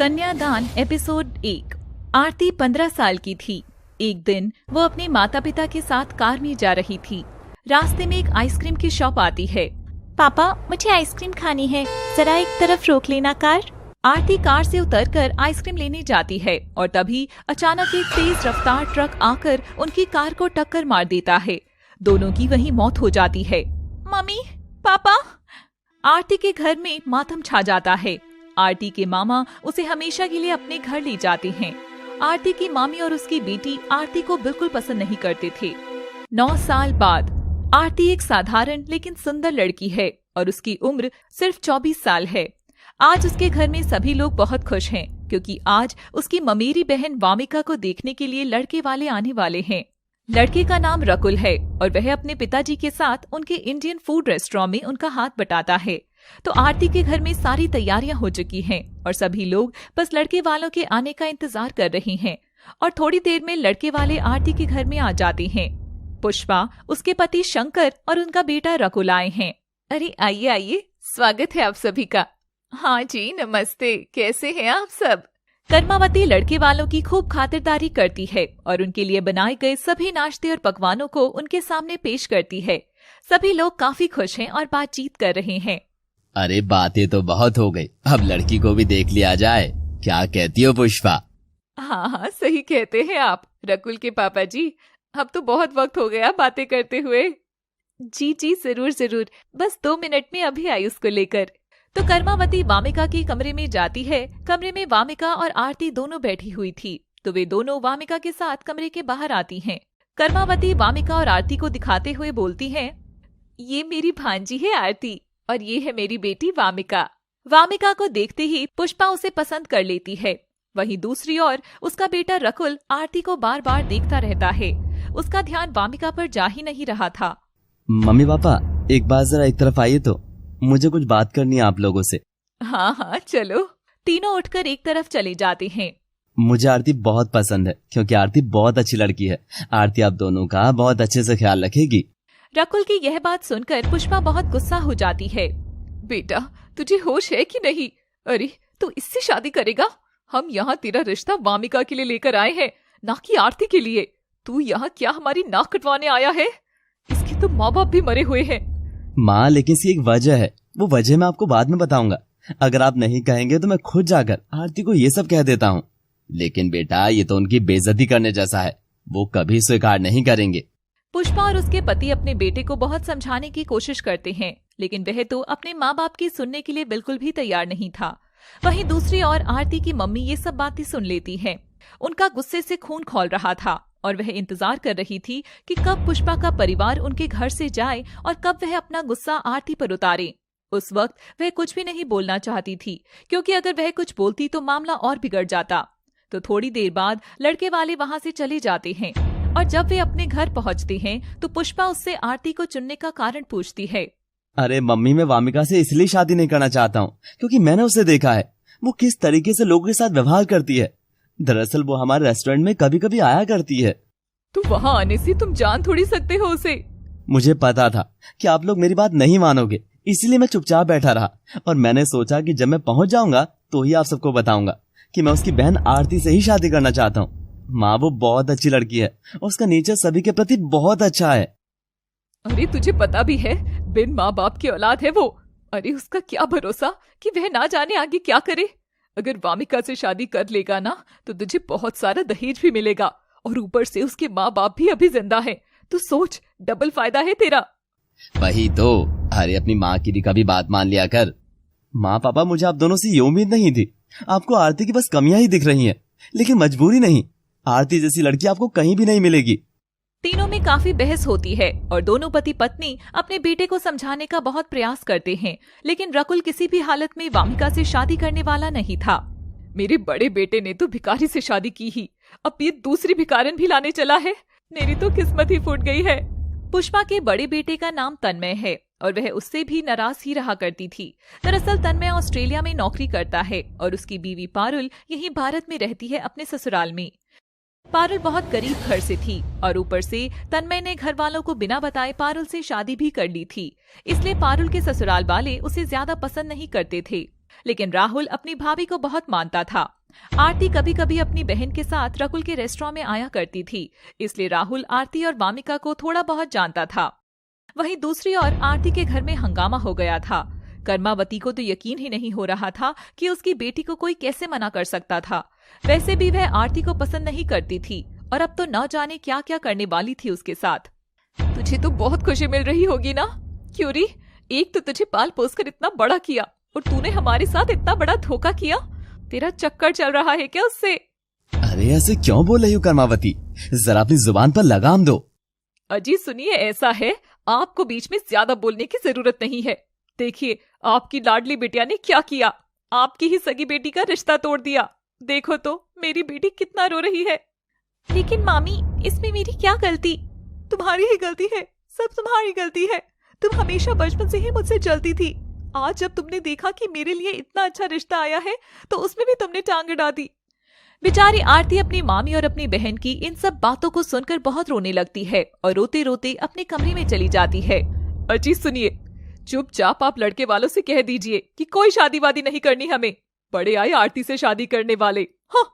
कन्यादान एपिसोड 1। आरती 15 साल की थी। एक दिन वो अपने माता पिता के साथ कार में जा रही थी। रास्ते में एक आइसक्रीम की शॉप आती है। पापा, मुझे आइसक्रीम खानी है, जरा एक तरफ रोक लेना कार। आरती कार से उतरकर आइसक्रीम लेने जाती है और तभी अचानक एक तेज रफ्तार ट्रक आकर उनकी कार को टक्कर मार देता है। दोनों की वहीं मौत हो जाती है। मम्मी, पापा। आरती के घर में मातम छा जाता है। आरती के मामा उसे हमेशा के लिए अपने घर ले जाते हैं। आरती की मामी और उसकी बेटी आरती को बिल्कुल पसंद नहीं करते थे। 9 साल बाद आरती एक साधारण लेकिन सुंदर लड़की है और उसकी उम्र सिर्फ 24 साल है। आज उसके घर में सभी लोग बहुत खुश हैं क्योंकि आज उसकी ममेरी बहन वामिका को देखने के लिए लड़के वाले आने वाले हैं। लड़के का नाम रकुल है और वह अपने पिताजी के साथ उनके इंडियन फूड रेस्टोरेंट में उनका हाथ बटाता है। तो आरती के घर में सारी तैयारियां हो चुकी हैं और सभी लोग बस लड़के वालों के आने का इंतजार कर रहे हैं। और थोड़ी देर में लड़के वाले आरती के घर में आ जाते हैं। पुष्पा, उसके पति शंकर और उनका बेटा रकुल आए हैं। अरे आइए आइए, स्वागत है आप सभी का। हाँ जी, नमस्ते, कैसे हैं आप सब। कर्मावती लड़के वालों की खूब खातिरदारी करती है और उनके लिए बनाए गए सभी नाश्ते और पकवानों को उनके सामने पेश करती है। सभी लोग काफी खुश हैं और बातचीत कर रहे हैं। अरे बातें तो बहुत हो गई, अब लड़की को भी देख लिया जाए, क्या कहती हो पुष्पा। हाँ, सही कहते हैं आप रकुल के पापा जी। अब तो बहुत वक्त हो गया बातें करते हुए। जी जी, जरूर जरूर, बस 2 मिनट में अभी आई उसको लेकर। तो कर्मावती वामिका के कमरे में जाती है। कमरे में वामिका और आरती दोनों बैठी हुई थी, तो वे दोनों वामिका के साथ कमरे के बाहर आती हैं। कर्मावती वामिका और आरती को दिखाते हुए बोलती हैं, ये मेरी भांजी है आरती और ये है मेरी बेटी वामिका। वामिका को देखते ही पुष्पा उसे पसंद कर लेती है। वहीं दूसरी ओर उसका बेटा रकुल आरती को बार बार देखता रहता है। उसका ध्यान वामिका पर जा ही नहीं रहा था। मम्मी पापा, एक बार जरा एक तरफ आइए, तो मुझे कुछ बात करनी है आप लोगों से। हाँ हाँ चलो। तीनों उठकर एक तरफ चले जाते हैं। मुझे आरती बहुत पसंद है क्योंकि आरती बहुत अच्छी लड़की है। आरती आप दोनों का बहुत अच्छे से ख्याल रखेगी। रकुल की यह बात सुनकर पुष्पा बहुत गुस्सा हो जाती है। बेटा, तुझे होश है कि नहीं? अरे तू इससे शादी करेगा? हम यहाँ तेरा रिश्ता वामिका के लिए लेकर आए हैं, ना कि आरती के लिए। तू यहाँ क्या हमारी नाक कटवाने आया है? इसके तो माँ बाप भी मरे हुए हैं। माँ, लेकिन इसकी एक वजह है, वो वजह मैं आपको बाद में बताऊंगा। अगर आप नहीं कहेंगे तो मैं खुद जाकर आरती को ये सब कह देता हूँ। लेकिन बेटा, ये तो उनकी बेइज्जती करने जैसा है, वो कभी स्वीकार नहीं करेंगे। पुष्पा और उसके पति अपने बेटे को बहुत समझाने की कोशिश करते हैं, लेकिन वह तो अपने माँ बाप की सुनने के लिए बिल्कुल भी तैयार नहीं था। वहीं दूसरी ओर आरती की मम्मी ये सब बातें सुन लेती हैं। उनका गुस्से से खून खौल रहा था और वह इंतजार कर रही थी कि कब पुष्पा का परिवार उनके घर से जाए और कब वह अपना गुस्सा आरती पर उतारे। उस वक्त वह कुछ भी नहीं बोलना चाहती थी क्योंकि अगर वह कुछ बोलती तो मामला और बिगड़ जाता। तो थोड़ी देर बाद लड़के वाले वहाँ से चले जाते हैं और जब वे अपने घर पहुँचते हैं तो पुष्पा उससे आरती को चुनने का कारण पूछती है। अरे मम्मी, मैं वामिका से इसलिए शादी नहीं करना चाहता हूँ क्योंकि मैंने उसे देखा है वो किस तरीके से लोगों के साथ व्यवहार करती है। दरअसल वो हमारे रेस्टोरेंट में कभी कभी आया करती है। तो वहाँ आने से तुम जान थोड़ी सकते हो उसे। मुझे पता था कि आप लोग मेरी बात नहीं मानोगे, इसलिए मैं चुपचाप बैठा रहा और मैंने सोचा कि जब मैं पहुंच जाऊंगा तो ही आप सबको बताऊंगा कि मैं उसकी बहन आरती से ही शादी करना चाहता हूँ। माँ, वो बहुत अच्छी लड़की है और उसका नेचर सभी के प्रति बहुत अच्छा है। अरे तुझे पता भी है बिन माँ बाप की औलाद है वो। अरे उसका क्या भरोसा कि वह ना जाने आगे क्या करे। अगर वामिका से शादी कर लेगा ना तो तुझे बहुत सारा दहेज भी मिलेगा और ऊपर से उसके माँ बाप भी अभी जिंदा है। तो सोच, डबल फायदा है तेरा। वही तो। अरे अपनी माँ की भी कभी बात मान लिया कर। माँ पापा, मुझे आप दोनों से ये उम्मीद नहीं थी। आपको आरती की बस कमियां ही दिख रही हैं, लेकिन मजबूरी नहीं। आरती जैसी लड़की आपको कहीं भी नहीं मिलेगी। तीनों में काफी बहस होती है और दोनों पति पत्नी अपने बेटे को समझाने का बहुत प्रयास करते हैं, लेकिन रकुल किसी भी हालत में वामिका से शादी करने वाला नहीं था। मेरे बड़े बेटे ने तो भिखारी से शादी की ही, अब ये दूसरी भिखारन भी लाने चला है। मेरी तो किस्मत ही फूट गई है। पुष्पा के बड़े बेटे का नाम तन्मय है और वह उससे भी नाराज ही रहा करती थी। दरअसल तन्मय ऑस्ट्रेलिया में नौकरी करता है और उसकी बीवी पारुल यहीं भारत में रहती है अपने ससुराल में। पारुल बहुत गरीब घर से थी और ऊपर से तन्मय ने घर वालों को बिना बताए पारुल से शादी भी कर ली थी, इसलिए पारुल के ससुराल वाले उसे ज्यादा पसंद नहीं करते थे। लेकिन राहुल अपनी भाभी को बहुत मानता था। आरती कभी कभी अपनी बहन के साथ रकुल के रेस्टोरेंट में आया करती थी, इसलिए राहुल आरती और वामिका को थोड़ा बहुत जानता था। वहीं दूसरी ओर आरती के घर में हंगामा हो गया था। कर्मावती को तो यकीन ही नहीं हो रहा था कि उसकी बेटी को कोई कैसे मना कर सकता था। वैसे भी वह आरती को पसंद नहीं करती थी और अब तो न जाने क्या क्या करने वाली थी उसके साथ। तुझे तो बहुत खुशी मिल रही होगी ना क्यूरी? एक तो तुझे पाल पोस कर इतना बड़ा किया और तूने हमारे साथ इतना बड़ा धोखा किया। तेरा चक्कर चल रहा है क्या उससे? अरे ऐसे क्यों बोल रही हो कर्मावती? जरा अपनी जुबान पर लगाम दो। अजी सुनिए, ऐसा है, आपको बीच में ज्यादा बोलने की जरूरत नहीं है। देखिए आपकी लाडली बिटिया ने क्या किया, आपकी ही सगी बेटी का रिश्ता तोड़ दिया। देखो तो मेरी बेटी कितना रो रही है। लेकिन मामी, इसमें मेरी क्या गलती? तुम्हारी ही गलती है, सब तुम्हारी गलती है। तुम हमेशा बचपन से ही मुझसे जलती थी। आज जब तुमने देखा कि मेरे लिए इतना अच्छा रिश्ता आया है तो उसमें भी तुमने टांग अड़ा दी। बेचारी आरती अपनी मामी और अपनी बहन की इन सब बातों को सुनकर बहुत रोने लगती है और रोते रोते अपने कमरे में चली जाती है। अजी सुनिए, चुपचाप आप लड़के वालों से कह दीजिए कि कोई शादी वादी नहीं करनी हमें। बड़े आए आरती से शादी करने वाले। हाँ।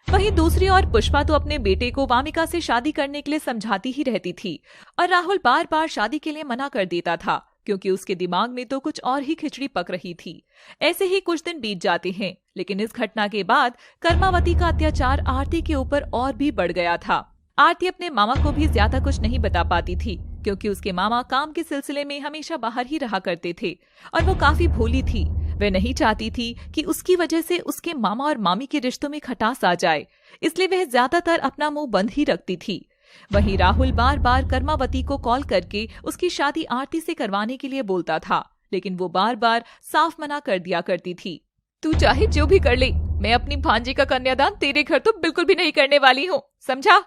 वहीं दूसरी ओर पुष्पा तो अपने बेटे को वामिका से शादी करने के लिए समझाती ही रहती थी और राहुल बार बार शादी के लिए मना कर देता था, क्योंकि उसके दिमाग में तो कुछ और ही खिचड़ी पक रही थी। ऐसे ही कुछ दिन बीत जाते हैं, लेकिन इस घटना के बाद कर्मावती का अत्याचार आरती के ऊपर और भी बढ़ गया था। आरती अपने मामा को भी ज्यादा कुछ नहीं बता पाती थी, क्योंकि उसके मामा काम के सिलसिले में हमेशा बाहर ही रहा करते थे और वो काफी भोली थी। वह नहीं चाहती थी कि उसकी वजह से उसके मामा और मामी के रिश्तों में खटास आ जाए, इसलिए वह ज्यादातर अपना मुंह बंद ही रखती थी। वहीं राहुल बार बार कर्मावती को कॉल करके उसकी शादी आरती से करवाने के लिए बोलता था, लेकिन वो बार बार साफ मना कर दिया करती थी। तू चाहे जो भी कर ले, मैं अपनी भांजी का कन्यादान तेरे घर तो बिल्कुल भी नहीं करने वाली हूँ, समझा?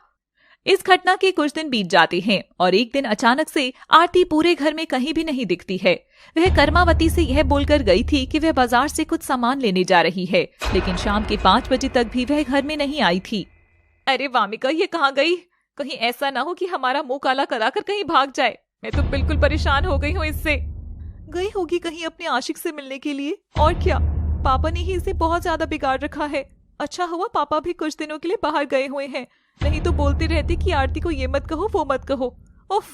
इस घटना के कुछ दिन बीत जाते हैं और एक दिन अचानक से आरती पूरे घर में कहीं भी नहीं दिखती है। वह कर्मावती से यह बोलकर गई थी कि वह बाजार से कुछ सामान लेने जा रही है, लेकिन शाम के 5 बजे तक भी वह घर में नहीं आई थी। अरे वामिका, ये कहाँ गई? कहीं ऐसा ना हो कि हमारा मुंह काला कराकर कहीं भाग जाए। मैं तो बिल्कुल परेशान हो गई हूँ इससे। गई होगी कहीं अपने आशिक से मिलने के लिए, और क्या। पापा ने ही इसे बहुत ज्यादा बिगाड़ रखा है। अच्छा हुआ पापा भी कुछ दिनों के लिए बाहर गए हुए हैं, नहीं तो बोलते रहते कि आरती को ये मत कहो वो मत कहो। उफ।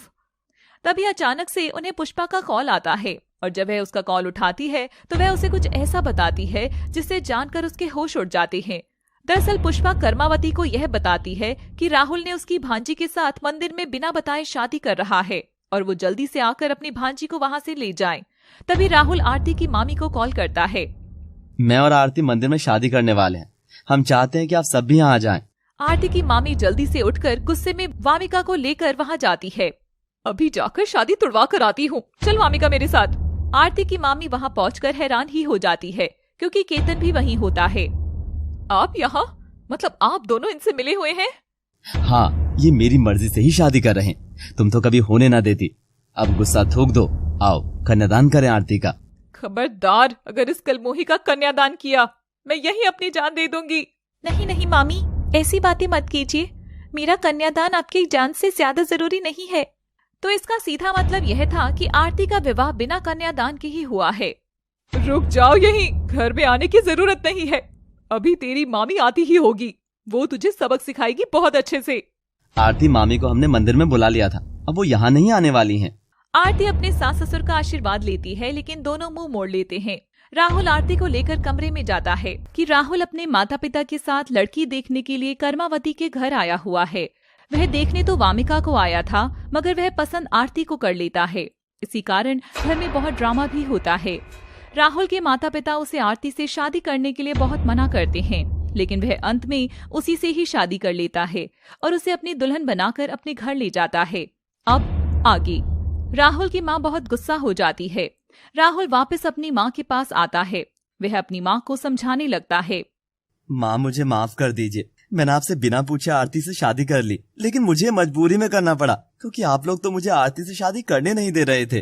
तभी अचानक से उन्हें पुष्पा का कॉल आता है और जब वह उसका कॉल उठाती है तो वह उसे कुछ ऐसा बताती है जिससे जानकर उसके होश उड़ जाते हैं। दरअसल पुष्पा कर्मावती को यह बताती है कि राहुल ने उसकी भांजी के साथ मंदिर में बिना बताए शादी कर रहा है और वो जल्दी से आकर अपनी भांजी को वहाँ से ले जाए। तभी राहुल आरती की मामी को कॉल करता है। मैं और आरती मंदिर में शादी करने वाले हैं, हम चाहते हैं कि आप सब भी यहाँ आ जाएं। आरती की मामी जल्दी से उठकर गुस्से में वामिका को लेकर वहाँ जाती है। अभी जाकर शादी तुड़वा कर आती हूँ, चल वामिका मेरे साथ। आरती की मामी वहाँ पहुंचकर हैरान ही हो जाती है, क्योंकि केतन भी वहीं होता है। आप यहाँ? मतलब आप दोनों इनसे मिले हुए हैं? हाँ, ये मेरी मर्जी से ही शादी कर रहे हैं, तुम तो कभी होने ना देती। अब गुस्सा थूक दो, आओ कन्यादान करें आरती का। खबरदार, अगर इस कलमोही का कन्यादान किया मैं यही अपनी जान दे दूंगी। नहीं नहीं मामी, ऐसी बातें मत कीजिए, मेरा कन्यादान आपकी जान से ज्यादा जरूरी नहीं है। तो इसका सीधा मतलब यह था कि आरती का विवाह बिना कन्यादान के ही हुआ है। रुक जाओ यहीं, घर में आने की जरूरत नहीं है, अभी तेरी मामी आती ही होगी, वो तुझे सबक सिखाएगी बहुत अच्छे से। आरती मामी को हमने मंदिर में बुला लिया था, अब वो यहाँ नहीं आने वाली हैं। आरती अपने सास ससुर का आशीर्वाद लेती है, लेकिन दोनों मुंह मोड़ लेते हैं। राहुल आरती को लेकर कमरे में जाता है कि राहुल अपने माता पिता के साथ लड़की देखने के लिए कर्मावती के घर आया हुआ है। वह देखने तो वामिका को आया था, मगर वह पसंद आरती को कर लेता है। इसी कारण घर में बहुत ड्रामा भी होता है। राहुल के माता पिता उसे आरती से शादी करने के लिए बहुत मना करते हैं, लेकिन वह अंत में उसी से ही शादी कर लेता है और उसे अपनी दुल्हन बनाकर अपने घर ले जाता है। अब आगे राहुल की माँ बहुत गुस्सा हो जाती है। राहुल वापस अपनी माँ के पास आता है। वह अपनी माँ को समझाने लगता है। माँ मुझे माफ कर दीजिए, मैंने आपसे बिना पूछे आरती से शादी कर ली, लेकिन मुझे मजबूरी में करना पड़ा, क्योंकि आप लोग तो मुझे आरती से शादी करने नहीं दे रहे थे।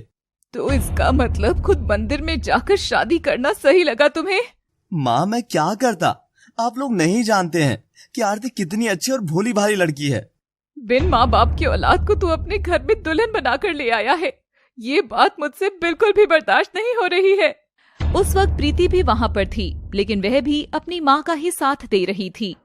तो इसका मतलब खुद मंदिर में जाकर शादी करना सही लगा तुम्हें? माँ मैं क्या करता, आप लोग नहीं जानते हैं कि आरती कितनी अच्छी और भोली भाली लड़की है। बिन माँ बाप की औलाद को तू अपने घर में दुल्हन बनाकर ले आया है, ये बात मुझसे बिल्कुल भी बर्दाश्त नहीं हो रही है। उस वक्त प्रीति भी वहाँ पर थी, लेकिन वह भी अपनी माँ का ही साथ दे रही थी।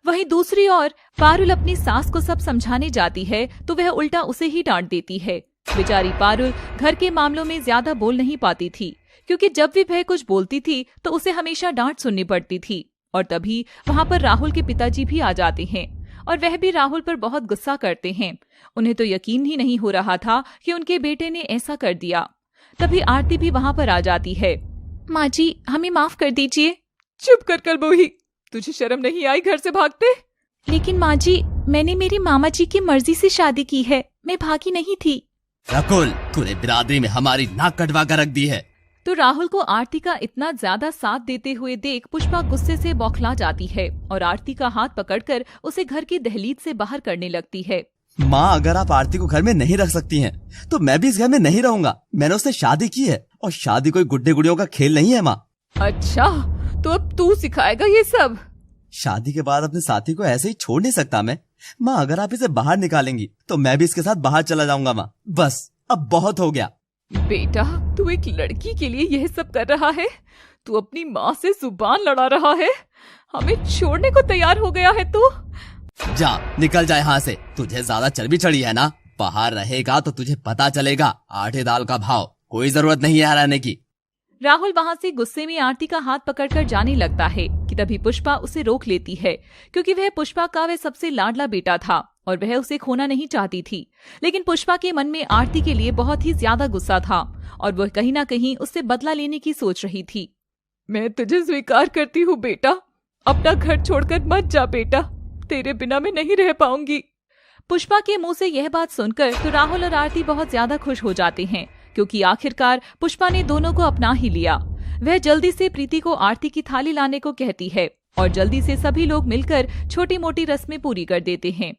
वहीं दूसरी ओर पारुल अपनी सास को सब समझाने जाती है तो वह उल्टा उसे ही डांट देती है। बेचारी पारुल घर के मामलों में ज्यादा बोल नहीं पाती थी, क्योंकि जब भी वह कुछ बोलती थी तो उसे हमेशा डांट सुननी पड़ती थी। और तभी वहाँ पर राहुल के पिताजी भी आ जाते हैं और वह भी राहुल पर बहुत गुस्सा करते हैं। उन्हें तो यकीन ही नहीं हो रहा था कि उनके बेटे ने ऐसा कर दिया। तभी आरती भी वहाँ पर आ जाती है। माँ जी, हमें माफ कर दीजिए। चुप कर बोही, तुझे शर्म नहीं आई घर से भागते? लेकिन माँ जी, मैंने मेरी मामा जी की मर्जी से शादी की है, मैं भागी नहीं थी। रकुल, तूने बिरादरी में हमारी नाक कटवा कर रख दी है। तो राहुल को आरती का इतना ज्यादा साथ देते हुए देख पुष्पा गुस्से से बौखला जाती है और आरती का हाथ पकड़कर उसे घर की दहलीज से बाहर करने लगती है। माँ, अगर आप आरती को घर में नहीं रख सकती हैं, तो मैं भी इस घर में नहीं रहूंगा। मैंने उससे शादी की है और शादी कोई गुड्डे गुड़ियों का खेल नहीं है। माँ, अच्छा, तो अब तू सिखाएगा ये सब? शादी के बाद अपने साथी को ऐसे ही छोड़ नहीं सकता मैं। माँ, अगर आप इसे बाहर निकालेंगी तो मैं भी इसके साथ बाहर चला जाऊंगा। माँ, बस अब बहुत हो गया। बेटा, तू एक लड़की के लिए यह सब कर रहा है? तू अपनी माँ से जुबान लड़ा रहा है? हमें छोड़ने को तैयार हो गया है तू? जा, निकल जा यहाँ से। तुझे ज्यादा चर्बी चढ़ी है ना? बाहर रहेगा तो तुझे पता चलेगा आटे दाल का भाव। कोई जरूरत नहीं है रहने की। राहुल वहाँ से गुस्से में आरती का हाथ पकड़कर जाने लगता है कि तभी पुष्पा उसे रोक लेती है, क्योंकि वह पुष्पा का वह सबसे लाडला बेटा था और वह उसे खोना नहीं चाहती थी। लेकिन पुष्पा के मन में आरती के लिए बहुत ही ज्यादा गुस्सा था और वह कहीं न कहीं उससे बदला लेने की सोच रही थी। मैं तुझे स्वीकार करती हूँ बेटा, अपना घर छोड़कर मत जा बेटा, तेरे बिना मैं नहीं रह पाऊंगी। पुष्पा के मुंह से यह बात सुनकर तो राहुल और आरती बहुत ज्यादा खुश हो जाते हैं, क्योंकि आखिरकार पुष्पा ने दोनों को अपना ही लिया। वह जल्दी से प्रीति को आरती की थाली लाने को कहती है और जल्दी से सभी लोग मिलकर छोटी मोटी रस्में पूरी कर देते हैं।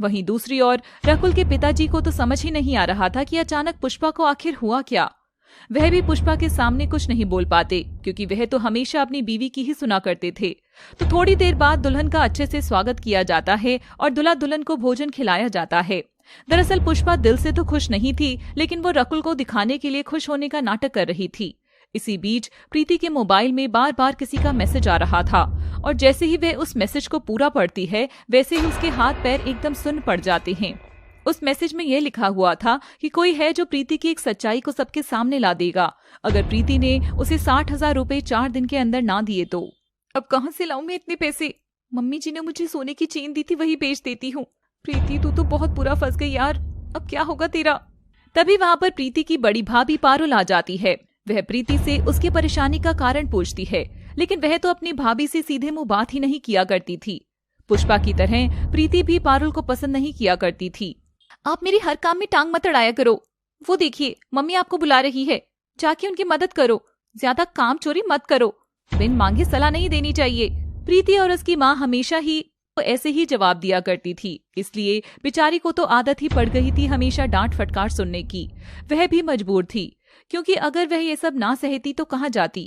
वहीं दूसरी ओर रकुल के पिताजी को तो समझ ही नहीं आ रहा था कि अचानक पुष्पा को आखिर हुआ क्या। वह भी पुष्पा के सामने कुछ नहीं बोल पाते, क्योंकि वह तो हमेशा अपनी बीवी की ही सुना करते थे। तो थोड़ी देर बाद दुल्हन का अच्छे से स्वागत किया जाता है और दूल्हा दुल्हन को भोजन खिलाया जाता है। दरअसल पुष्पा दिल से तो खुश नहीं थी, लेकिन वो रकुल को दिखाने के लिए खुश होने का नाटक कर रही थी। इसी बीच प्रीति के मोबाइल में बार बार किसी का मैसेज आ रहा था और जैसे ही वह उस मैसेज को पूरा पढ़ती है, वैसे ही उसके हाथ पैर एकदम सुन्न पड़ जाते हैं। उस मैसेज में यह लिखा हुआ था कि कोई है जो प्रीति की एक सच्चाई को सबके सामने ला देगा, अगर प्रीति ने उसे 60,000 रुपए 4 दिन के अंदर ना दिए तो। अब कहाँ से लाऊं मैं इतने पैसे? मम्मी जी ने मुझे सोने की चेन दी थी, वही बेच देती हूँ। प्रीति, तू तो बहुत बुरा फंस गई यार, अब क्या होगा तेरा? तभी वहाँ पर प्रीति की बड़ी भाभी पारुल आ जाती है। वह प्रीति से उसकी परेशानी का कारण पूछती है, लेकिन वह तो अपनी भाभी से सीधे मुंह बात ही नहीं किया करती थी। पुष्पा की तरह प्रीति भी पारुल को पसंद नहीं किया करती थी। आप मेरी हर काम में टांग मत अड़ाया करो। वो देखिए, मम्मी आपको बुला रही है, जाके उनकी मदद करो। ज्यादा काम चोरी मत करो, बिन मांगे सलाह नहीं देनी चाहिए। प्रीति और उसकी माँ हमेशा ही ऐसे ही जवाब दिया करती थी, इसलिए बेचारी को तो आदत ही पड़ गई थी हमेशा डांट फटकार सुनने की। वह भी मजबूर थी, क्योंकि अगर वह ये सब ना सहती तो कहाँ जाती।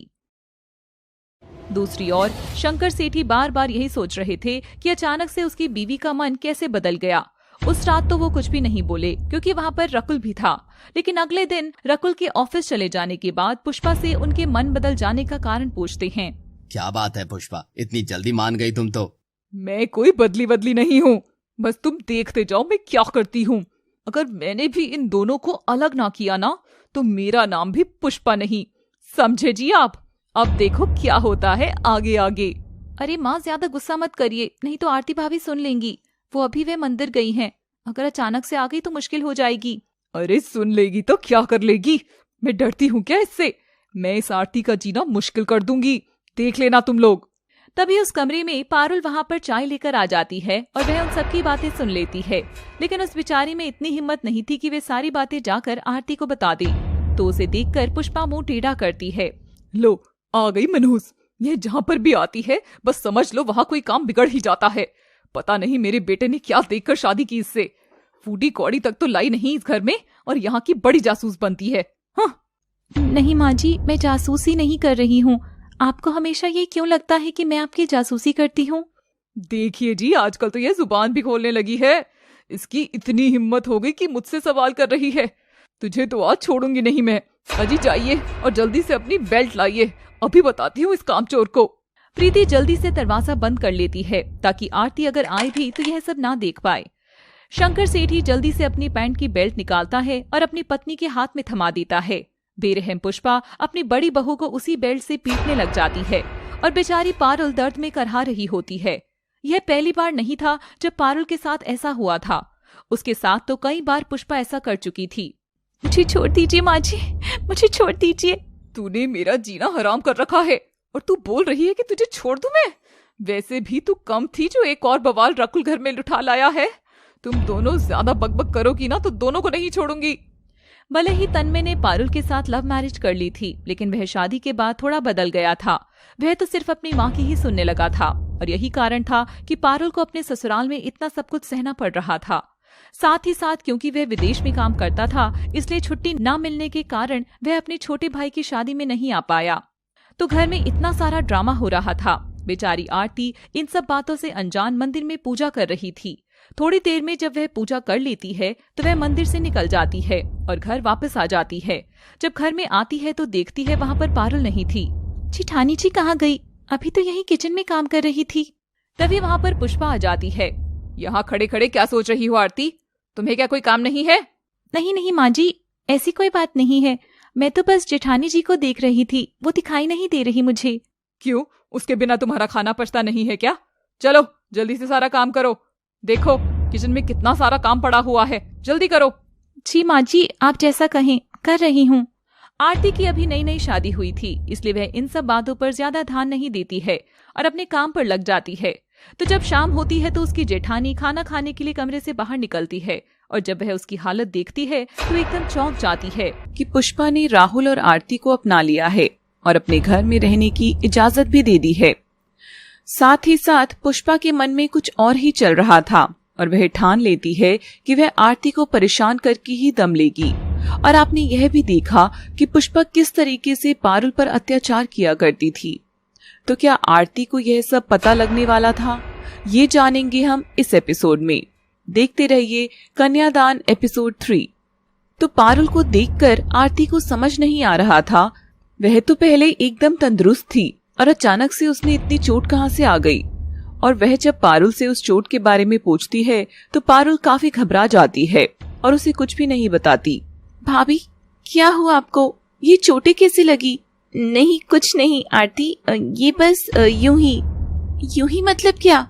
दूसरी ओर शंकर सेठी बार बार यही सोच रहे थे कि अचानक से उसकी बीवी का मन कैसे बदल गया। उस रात तो वो कुछ भी नहीं बोले, क्योंकि वहाँ पर रकुल भी था। लेकिन अगले दिन रकुल के ऑफिस चले जाने के बाद पुष्पा से उनके मन बदल जाने का कारण पूछते हैं। क्या बात है पुष्पा, इतनी जल्दी मान गई तुम तो? मैं कोई बदली नहीं हूँ, बस तुम देखते जाओ मैं क्या करती हूँ। अगर मैंने भी इन दोनों को अलग ना किया ना, तो मेरा नाम भी पुष्पा नहीं, समझे जी आप? अब देखो क्या होता है आगे आगे। अरे माँ, ज्यादा गुस्सा मत करिए, नहीं तो आरती भाभी सुन लेंगी। वो अभी वे मंदिर गई हैं, अगर अचानक से आ गई तो मुश्किल हो जाएगी। अरे सुन लेगी तो क्या कर लेगी, मैं डरती हूँ क्या इससे? मैं इस आरती का जीना मुश्किल कर दूंगी, देख लेना तुम लोग। तभी उस कमरे में पारुल वहाँ पर चाय लेकर आ जाती है और वह उन सबकी बातें सुन लेती है, लेकिन उस बेचारी में इतनी हिम्मत नहीं थी कि वे सारी बातें जाकर आरती को बता दे। तो उसे देखकर पुष्पा मुंह टेढ़ा करती है। लो आ गई मनहूस, ये जहाँ पर भी आती है बस समझ लो वहाँ कोई काम बिगड़ ही जाता है। पता नहीं मेरे बेटे ने क्या देखकर शादी की इससे, फूटी कौड़ी तक तो लाई नहीं इस घर में और यहाँ की बड़ी जासूस बनती है। हाँ? नहीं माँ जी, मैं जासूसी नहीं कर रही हूँ। आपको हमेशा ये क्यों लगता है कि मैं आपकी जासूसी करती हूँ? देखिए जी, आजकल तो ये जुबान भी खोलने लगी है। इसकी इतनी हिम्मत हो गई कि मुझसे सवाल कर रही है। तुझे तो आज छोड़ूंगी नहीं मैं, अजी जाइए और जल्दी से अपनी बेल्ट लाइए, अभी बताती हूँ इस कामचोर को। प्रीति जल्दी से दरवाजा बंद कर लेती है ताकि आरती अगर आए भी तो यह सब ना देख पाए। शंकर सेठी जल्दी से अपनी पैंट की बेल्ट निकालता है और अपनी पत्नी के हाथ में थमा देता है। बेरहम पुष्पा अपनी बड़ी बहू को उसी बेल्ट से पीटने लग जाती है और बेचारी पारुल दर्द में करहा रही होती है। यह पहली बार नहीं था जब पारुल के साथ ऐसा हुआ था, उसके साथ तो कई बार पुष्पा ऐसा कर चुकी थी। मुझे छोड़ दीजिए माँ जी, मुझे छोड़ दीजिए। तूने मेरा जीना हराम कर रखा है और तू बोल रही है कि तुझे छोड़ दूं मैं? वैसे भी तू कम थी जो एक और बवाल रकुल घर में लुटा लाया है। तुम दोनों ज्यादा बकबक करोगी ना तो दोनों को नहीं छोड़ूंगी। भले ही तन्मय ने पारुल के साथ लव मैरिज कर ली थी, लेकिन वह शादी के बाद थोड़ा बदल गया था। वह तो सिर्फ अपनी माँ की ही सुनने लगा था और यही कारण था कि पारुल को अपने ससुराल में इतना सब कुछ सहना पड़ रहा था। साथ ही साथ क्योंकि वह विदेश में काम करता था, इसलिए छुट्टी न मिलने के कारण वह अपने छोटे भाई की शादी में नहीं आ पाया। तो घर में इतना सारा ड्रामा हो रहा था। बेचारी आरती इन सब बातों से अनजान मंदिर में पूजा कर रही थी। थोड़ी देर में जब वह पूजा कर लेती है तो वह मंदिर से निकल जाती है और घर वापस आ जाती है। जब घर में आती है तो देखती है वहाँ पर पारुल नहीं थी। जेठानी जी कहाँ गई? अभी तो यही किचन में काम कर रही थी। तभी वहाँ पर पुष्पा आ जाती है। यहाँ खड़े खड़े क्या सोच रही हो आरती? तुम्हें क्या कोई काम नहीं है? नहीं नहीं माँ जी, ऐसी कोई बात नहीं है। मैं तो बस जेठानी जी को देख रही थी, वो दिखाई नहीं दे रही मुझे। क्यों, उसके बिना तुम्हारा खाना पचता नहीं है क्या? चलो जल्दी से सारा काम करो। देखो किचन में कितना सारा काम पड़ा हुआ है, जल्दी करो। जी माँ जी, आप जैसा कहें, कर रही हूँ। आरती की अभी नई नई शादी हुई थी, इसलिए वह इन सब बातों पर ज्यादा ध्यान नहीं देती है और अपने काम पर लग जाती है। तो जब शाम होती है तो उसकी जेठानी खाना खाने के लिए कमरे से बाहर निकलती है और जब वह उसकी हालत देखती है तो एकदम चौंक जाती है कि पुष्पा ने राहुल और आरती को अपना लिया है और अपने घर में रहने की इजाजत भी दे दी है। साथ ही साथ पुष्पा के मन में कुछ और ही चल रहा था और वह ठान लेती है कि वह आरती को परेशान करके ही दम लेगी। और आपने यह भी देखा कि पुष्पा किस तरीके से पारुल पर अत्याचार किया करती थी। तो क्या आरती को यह सब पता लगने वाला था? ये जानेंगे हम इस एपिसोड में। देखते रहिए कन्यादान एपिसोड 3। तो पारुल को देखकर आरती को समझ नहीं आ रहा था। वह तो पहले एकदम तंदुरुस्त थी और अचानक से उसने इतनी चोट कहां से आ गई। और वह जब पारुल से उस चोट के बारे में पूछती है तो पारुल काफी घबरा जाती है और उसे कुछ भी नहीं बताती। भाभी, क्या हुआ आपको? ये चोटें कैसे लगी? नहीं कुछ नहीं आरती, ये बस यूं ही मतलब क्या?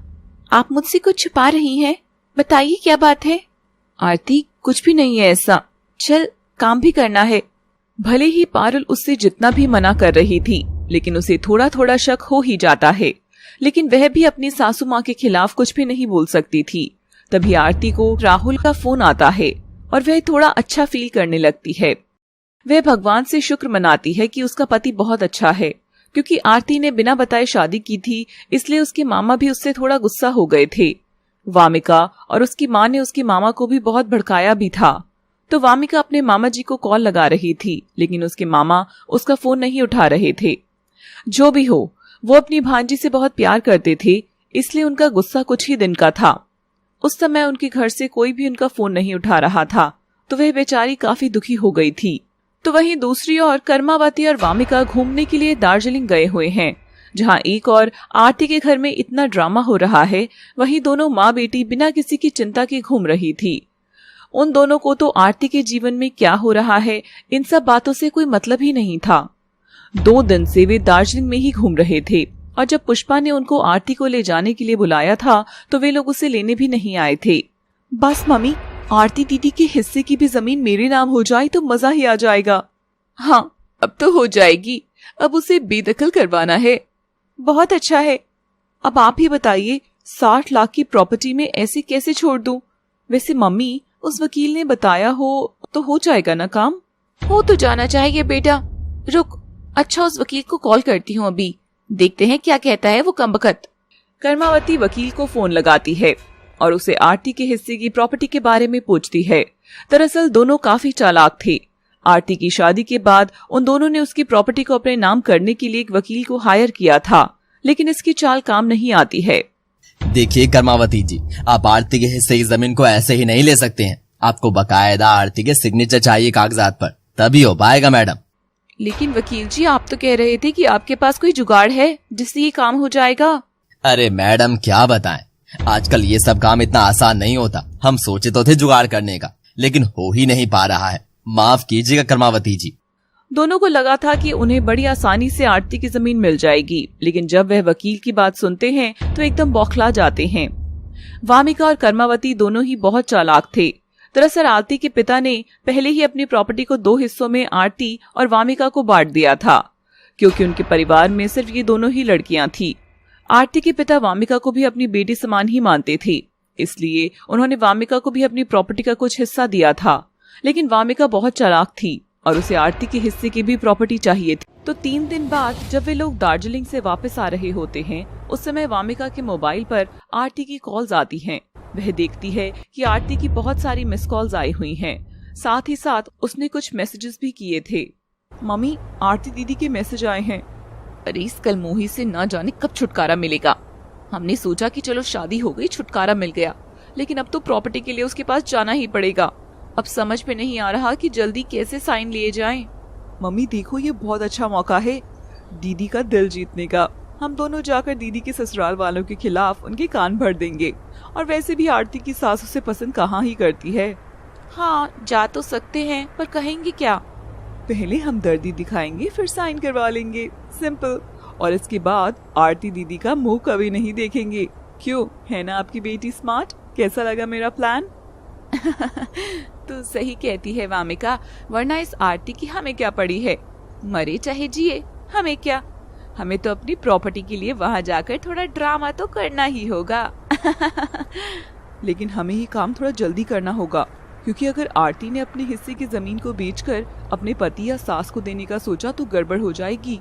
आप मुझसे कुछ छुपा रही हैं? बताइए क्या बात है? आरती, कुछ भी नहीं है ऐसा, चल काम भी करना है। भले ही पारुल उससे जितना भी मना कर रही थी, लेकिन उसे थोड़ा थोड़ा शक हो ही जाता है। लेकिन वह भी अपनी सासू माँ के खिलाफ कुछ भी नहीं बोल सकती थी। तभी आरती को राहुल का फोन आता है और वह थोड़ा अच्छा फील करने लगती है। वह भगवान से शुक्र मनाती है कि उसका पति बहुत अच्छा है, क्योंकि आरती ने बिना बताए शादी की थी, इसलिए उसके मामा भी उससे थोड़ा गुस्सा हो गए थे। वामिका और उसकी माँ ने उसकी मामा को भी बहुत भड़काया भी था। तो वामिका अपने मामा जी को कॉल लगा रही थी, लेकिन उसके मामा उसका फोन नहीं उठा रहे थे। जो भी हो, वो अपनी भांजी से बहुत प्यार करते थे, इसलिए उनका गुस्सा कुछ ही दिन का था। उस समय उनके घर से कोई भी उनका फोन नहीं उठा रहा था, तो वह बेचारी काफी दुखी हो गई थी। तो वहीं दूसरी ओर कर्मावती और वामिका घूमने के लिए दार्जिलिंग गए हुए हैं, जहां एक और आरती के घर में इतना ड्रामा हो रहा है, वहीं दोनों माँ बेटी बिना किसी की चिंता के घूम रही थी। उन दोनों को तो आरती के जीवन में क्या हो रहा है इन सब बातों से कोई मतलब ही नहीं था। 2 दिन से वे दार्जिलिंग में ही घूम रहे थे और जब पुष्पा ने उनको आरती को ले जाने के लिए बुलाया था तो वे लोग उसे लेने भी नहीं आए थे। बस मम्मी, आरती दीदी के हिस्से की भी जमीन मेरे नाम हो जाए तो मजा ही आ जाएगा। हाँ, अब तो हो जाएगी, अब उसे बेदखल करवाना है। बहुत अच्छा है। अब आप ही बताइए, 60 लाख की प्रॉपर्टी में ऐसे कैसे छोड़ दूं? वैसे मम्मी, उस वकील ने बताया हो तो हो जाएगा ना काम? हो तो जाना चाहिए बेटा। रुक, अच्छा उस वकील को कॉल करती हूँ, अभी देखते हैं क्या कहता है वो कमबख्त। कर्मावती वकील को फोन लगाती है और उसे आरती के हिस्से की प्रॉपर्टी के बारे में पूछती है। दरअसल दोनों काफी चालाक थे। आरती की शादी के बाद उन दोनों ने उसकी प्रॉपर्टी को अपने नाम करने के लिए एक वकील को हायर किया था, लेकिन इसकी चाल काम नहीं आती है। देखिए कर्मावती जी, आप आरती के हिस्से की जमीन को ऐसे ही नहीं ले सकते हैं। आपको बकायदा आरती के सिग्नेचर चाहिए कागजात पर। तभी हो पाएगा मैडम। लेकिन वकील जी, आप तो कह रहे थे कि आपके पास कोई जुगाड़ है जिससे ये काम हो जाएगा। अरे मैडम क्या बताएं, आजकल ये सब काम इतना आसान नहीं होता। हम सोचे तो थे जुगाड़ करने का, लेकिन हो ही नहीं पा रहा है। माफ कीजिएगा कर्मावती जी। दोनों को लगा था कि उन्हें बड़ी आसानी से आरती की जमीन मिल जाएगी, लेकिन जब वह वकील की बात सुनते हैं तो एकदम बौखला जाते हैं। वामिका और कर्मावती दोनों ही बहुत चालाक थे। दरअसल आरती के पिता ने पहले ही अपनी प्रॉपर्टी को 2 हिस्सों में आरती और वामिका को बांट दिया था, क्योंकि उनके परिवार में सिर्फ ये दोनों ही लड़कियां थी। आरती के पिता वामिका को भी अपनी बेटी समान ही मानते थे, इसलिए उन्होंने वामिका को भी अपनी प्रॉपर्टी का कुछ हिस्सा दिया था। लेकिन वामिका बहुत चालाक थी और उसे आरती के हिस्से की भी प्रॉपर्टी चाहिए थी। तो 3 दिन बाद जब वे लोग दार्जिलिंग से वापस आ रहे होते हैं, उस समय वामिका के मोबाइल पर आरती की कॉल्स आती हैं। वह देखती है कि आरती की बहुत सारी मिस कॉल्स आई हुई हैं। साथ ही साथ उसने कुछ मैसेजेस भी किए थे। मम्मी, आरती दीदी के मैसेज आए हैं। अरे इस कलमोही से ना जाने कब छुटकारा मिलेगा। हमने सोचा कि चलो शादी हो गई, छुटकारा मिल गया, लेकिन अब तो प्रॉपर्टी के लिए उसके पास जाना ही पड़ेगा। अब समझ में नहीं आ रहा कि जल्दी कैसे साइन लिए जाएं। मम्मी देखो, ये बहुत अच्छा मौका है दीदी का दिल जीतने का। हम दोनों जाकर दीदी के ससुराल वालों के खिलाफ उनके कान भर देंगे। और वैसे भी आरती की सास उसे पसंद कहाँ ही करती है। हाँ, जा तो सकते हैं, पर कहेंगे क्या? पहले हम दर्दी दिखाएंगे, फिर साइन करवा लेंगे, सिंपल। और इसके बाद आरती दीदी का मुंह कभी नहीं देखेंगे। क्यों, है ना आपकी बेटी स्मार्ट? कैसा लगा मेरा प्लान? तो सही कहती है वामिका, वरना इस आरती की हमें क्या पड़ी है। मरे चाहे जिए, हमें क्या। हमें तो अपनी प्रॉपर्टी के लिए वहाँ जाकर थोड़ा ड्रामा तो करना ही होगा। लेकिन हमें ये काम थोड़ा जल्दी करना होगा, क्योंकि अगर आरती ने अपने हिस्से की जमीन को बेचकर अपने पति या सास को देने का सोचा तो गड़बड़ हो जाएगी।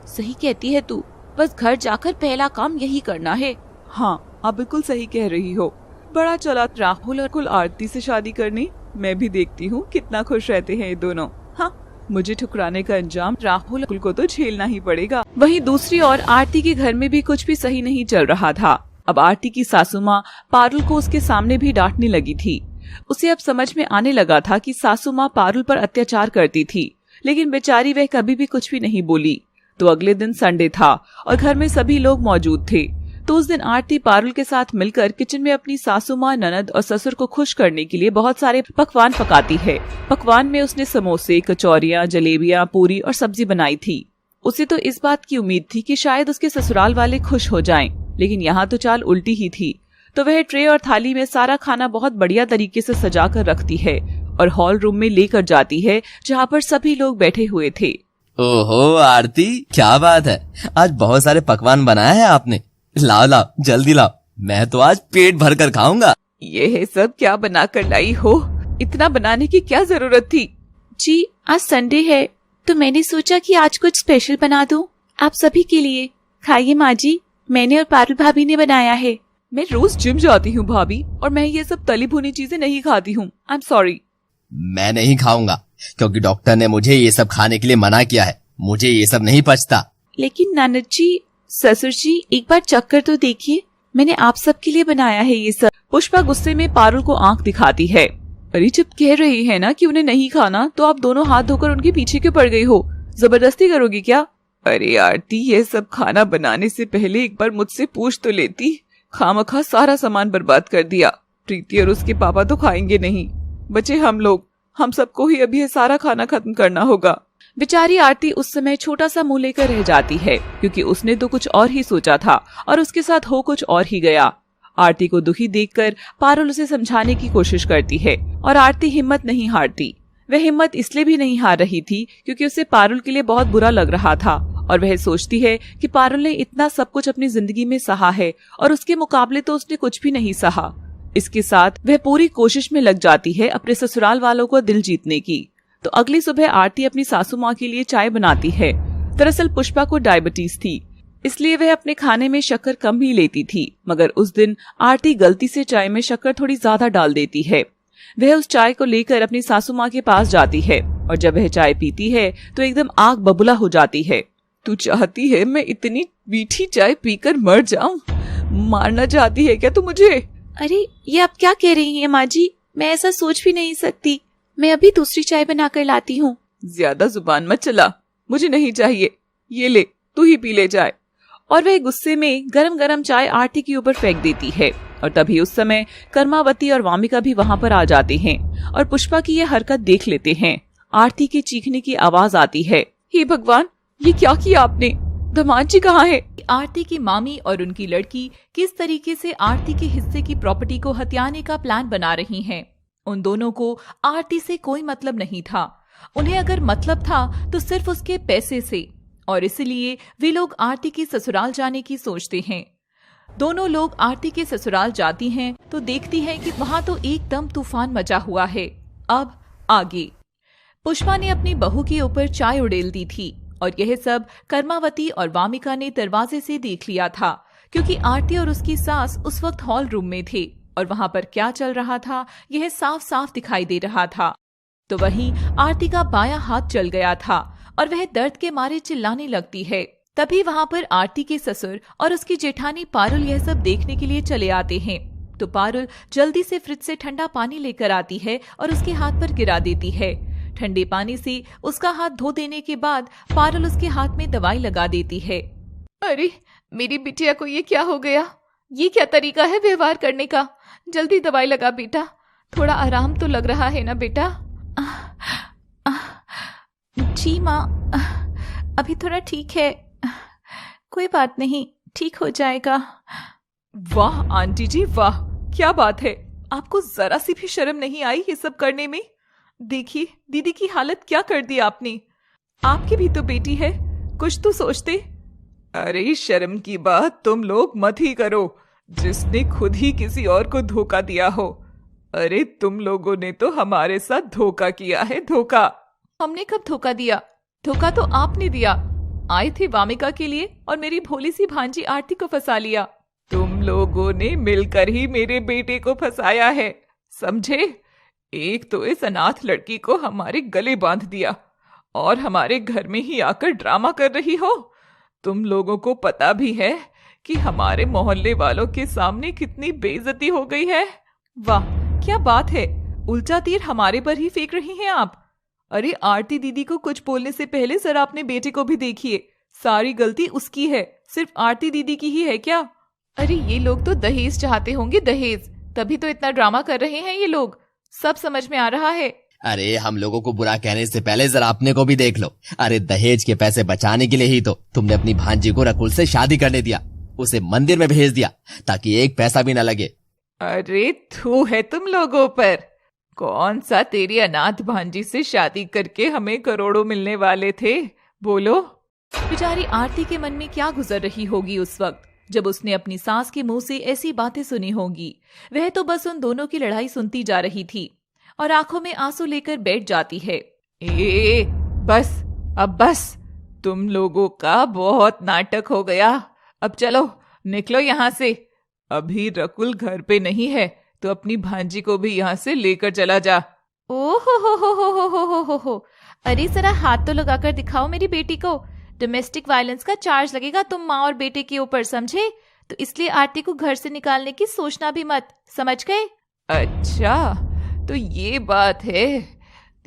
सही कहती है तू, बस घर जाकर पहला काम यही करना है। हाँ, आप बिल्कुल सही कह रही हो। बड़ा चला राहुल और कुल आरती से शादी करने। मैं भी देखती हूँ कितना खुश रहते हैं ये दोनों। हाँ, मुझे ठुकराने का अंजाम राहुल कुल को तो झेलना ही पड़ेगा। वहीं दूसरी ओर आरती के घर में भी कुछ भी सही नहीं चल रहा था। अब आरती की सासू माँ पारुल को उसके सामने भी डांटने लगी थी। उसे अब समझ में आने लगा था कि सासू माँ पारुल पर अत्याचार करती थी, लेकिन बेचारी वह कभी भी कुछ भी नहीं बोली। तो अगले दिन संडे था और घर में सभी लोग मौजूद थे। तो उस दिन आरती पारुल के साथ मिलकर किचन में अपनी सासू माँ, ननद और ससुर को खुश करने के लिए बहुत सारे पकवान पकाती है। पकवान में उसने समोसे, कचौरियाँ, जलेबियाँ, पूरी और सब्जी बनाई थी। उसे तो इस बात की उम्मीद थी कि शायद उसके ससुराल वाले खुश हो जाएं, लेकिन यहाँ तो चाल उल्टी ही थी। तो वह ट्रे और थाली में सारा खाना बहुत बढ़िया तरीके से सजा कर रखती है और हॉल रूम में लेकर जाती है, जहाँ पर सभी लोग बैठे हुए थे। ओहो आरती, क्या बात है, आज बहुत सारे पकवान बनाए हैं आपने। लाओ लाओ, जल्दी लाओ, मैं तो आज पेट भर कर खाऊंगा। ये है सब क्या बना कर लाई हो? इतना बनाने की क्या जरूरत थी? जी, आज संडे है तो मैंने सोचा कि आज कुछ स्पेशल बना दूं आप सभी के लिए। खाइए माँ जी, मैंने और पारुल भाभी ने बनाया है। मैं रोज जिम जाती हूँ भाभी, और मैं ये सब तली भुनी चीजें नहीं खाती हूँ। I am sorry. मैं नहीं खाऊंगा, क्योंकि डॉक्टर ने मुझे ये सब खाने के लिए मना किया है। मुझे ये सब नहीं पचता। लेकिन ननद जी, ससुर जी, एक बार चक्कर तो देखिए, मैंने आप सबके लिए बनाया है ये सब। पुष्पा गुस्से में पारुल को आंख दिखाती है। अरे जब कह रही है ना कि उन्हें नहीं खाना, तो आप दोनों हाथ धोकर उनके पीछे क्यों पड़ गई हो? जबरदस्ती करोगी क्या? अरे आरती, ये सब खाना बनाने से पहले एक बार मुझसे पूछ तो लेती। खामखा सारा सामान बर्बाद कर दिया। प्रीति और उसके पापा तो खाएंगे नहीं, बचे हम लोग। हम सबको ही अभी ये सारा खाना खत्म करना होगा। बेचारी आरती उस समय छोटा सा मुंह लेकर रह जाती है, क्योंकि उसने तो कुछ और ही सोचा था और उसके साथ हो कुछ और ही गया। आरती को दुखी देखकर पारुल उसे समझाने की कोशिश करती है और आरती हिम्मत नहीं हारती। वह हिम्मत इसलिए भी नहीं हार रही थी क्योंकि उसे पारुल के लिए बहुत बुरा लग रहा था और वह सोचती है कि पारुल ने इतना सब कुछ अपनी जिंदगी में सहा है और उसके मुकाबले तो उसने कुछ भी नहीं सहा। इसके साथ वह पूरी कोशिश में लग जाती है अपने ससुराल वालों को दिल जीतने की। तो अगली सुबह आरती अपनी सासू माँ के लिए चाय बनाती है। दरअसल पुष्पा को डायबिटीज थी, इसलिए वह अपने खाने में शक्कर कम ही लेती थी, मगर उस दिन आरती गलती से चाय में शक्कर थोड़ी ज्यादा डाल देती है। वह उस चाय को लेकर अपनी सासू माँ के पास जाती है और जब वह चाय पीती है तो एकदम आग बबूला हो जाती है। तू चाहती है मैं इतनी मीठी चाय पीकर मर जाऊं? मारना चाहती है क्या तू मुझे? अरे ये आप क्या कह रही हैं माँ जी? मैं ऐसा सोच भी नहीं सकती। मैं अभी दूसरी चाय बना कर लाती हूँ। ज्यादा जुबान मत चला, मुझे नहीं चाहिए, ये ले तू ही पी ले जाए। और वह गुस्से में गरम गरम चाय आरती के ऊपर फेंक देती है। और तभी उस समय कर्मावती और वामिका भी वहाँ पर आ जाते हैं और पुष्पा की यह हरकत देख लेते हैं। आरती के चीखने की आवाज आती है। हे भगवान, ये क्या किया आपने? दामाद जी कहाँ है? आरती की मामी और उनकी लड़की किस तरीके से आरती के हिस्से की प्रॉपर्टी को हथियाने का प्लान बना रही हैं। उन दोनों को आरती से कोई मतलब नहीं था। उन्हें अगर मतलब था तो सिर्फ उसके पैसे से, और इसलिए वे लोग आरती के ससुराल जाने की सोचते हैं। दोनों लोग आरती के ससुराल जाती हैं तो देखती हैं कि वहां तो एकदम तूफान मचा हुआ है। अब आगे पुष्पा ने अपनी बहू के ऊपर चाय उड़ेल दी थी और यह सब कर्मावती और वामिका ने दरवाजे से देख लिया था, क्योंकि आरती और उसकी सास उस वक्त हॉल रूम में थे और वहां पर क्या चल रहा था यह साफ साफ दिखाई दे रहा था। तो वहीं आरती का बायां हाथ जल गया था और वह दर्द के मारे चिल्लाने लगती है। तभी वहां पर आरती के ससुर और उसकी जेठानी पारुल यह सब देखने के लिए चले आते हैं। तो पारुल जल्दी से फ्रिज से ठंडा पानी लेकर आती है और उसके हाथ पर गिरा देती है। ठंडे पानी से उसका हाथ धो देने के बाद पारुल उसके हाथ में दवाई लगा देती है। अरे मेरी बिटिया को ये क्या हो गया? ये क्या तरीका है व्यवहार करने का? जल्दी दवाई लगा बेटा, थोड़ा आराम तो लग रहा है ना बेटा? जी माँ, अभी थोड़ा ठीक है, कोई बात नहीं, ठीक हो जाएगा। वाह आंटी जी वाह, क्या बात है, आपको जरा सी भी शर्म नहीं आई ये सब करने में? देखिए दीदी की हालत क्या कर दी आपने। आपकी भी तो बेटी है, कुछ तो सोचते। अरे शर्म की बात तुम लोग मत ही करो, जिसने खुद ही किसी और को धोखा दिया हो। अरे तुम लोगों ने तो हमारे साथ धोखा किया है, धोखा। हमने कब धोखा दिया? धोखा तो आपने दिया। आए थे वामिका के लिए और मेरी भोली सी भांजी आरती को फंसा लिया। तुम लोगों ने मिलकर ही मेरे बेटे को फंसाया है, समझे? एक तो इस अनाथ लड़की को हमारे गले बांध दिया और हमारे घर में ही आकर ड्रामा कर रही हो। तुम लोगों को पता भी है कि हमारे मोहल्ले वालों के सामने कितनी बेइज्जती हो गई है। वाह क्या बात है, उल्टा तीर हमारे पर ही फेंक रही हैं आप। अरे आरती दीदी को कुछ बोलने से पहले जरा अपने बेटे को भी देखिए, सारी गलती उसकी है, सिर्फ आरती दीदी की ही है क्या? अरे ये लोग तो दहेज चाहते होंगे, दहेज, तभी तो इतना ड्रामा कर रहे हैं ये लोग, सब समझ में आ रहा है। अरे हम लोगों को बुरा कहने से पहले जरा अपने को भी देख लो। अरे दहेज के पैसे बचाने के लिए ही तो तुमने अपनी भांजी को रकुल से शादी करने दिया, उसे मंदिर में भेज दिया ताकि एक पैसा भी न लगे। अरे थू है तुम लोगों पर, कौन सा तेरी अनाथ भांजी से शादी करके हमें करोड़ों मिलने वाले थे, बोलो। बेचारी आरती के मन में क्या गुजर रही होगी उस वक्त जब उसने अपनी सास के मुंह से ऐसी बातें सुनी होंगी। वह तो बस उन दोनों की लड़ाई सुनती जा रही थी और आंखों में आंसू लेकर बैठ जाती है। बस, अब बस, तुम लोगों का बहुत नाटक हो गया, अब चलो निकलो यहाँ से। अभी रकुल घर पे नहीं है तो अपनी भांजी को भी यहाँ से लेकर चला जा। ओहो, अरे जरा हाथ तो लगाकर दिखाओ मेरी बेटी को। डोमेस्टिक वायलेंस का चार्ज लगेगा तुम माँ और बेटे के ऊपर, समझे? तो इसलिए आरती को घर से निकालने की सोचना भी मत, समझ गए? अच्छा तो ये बात है,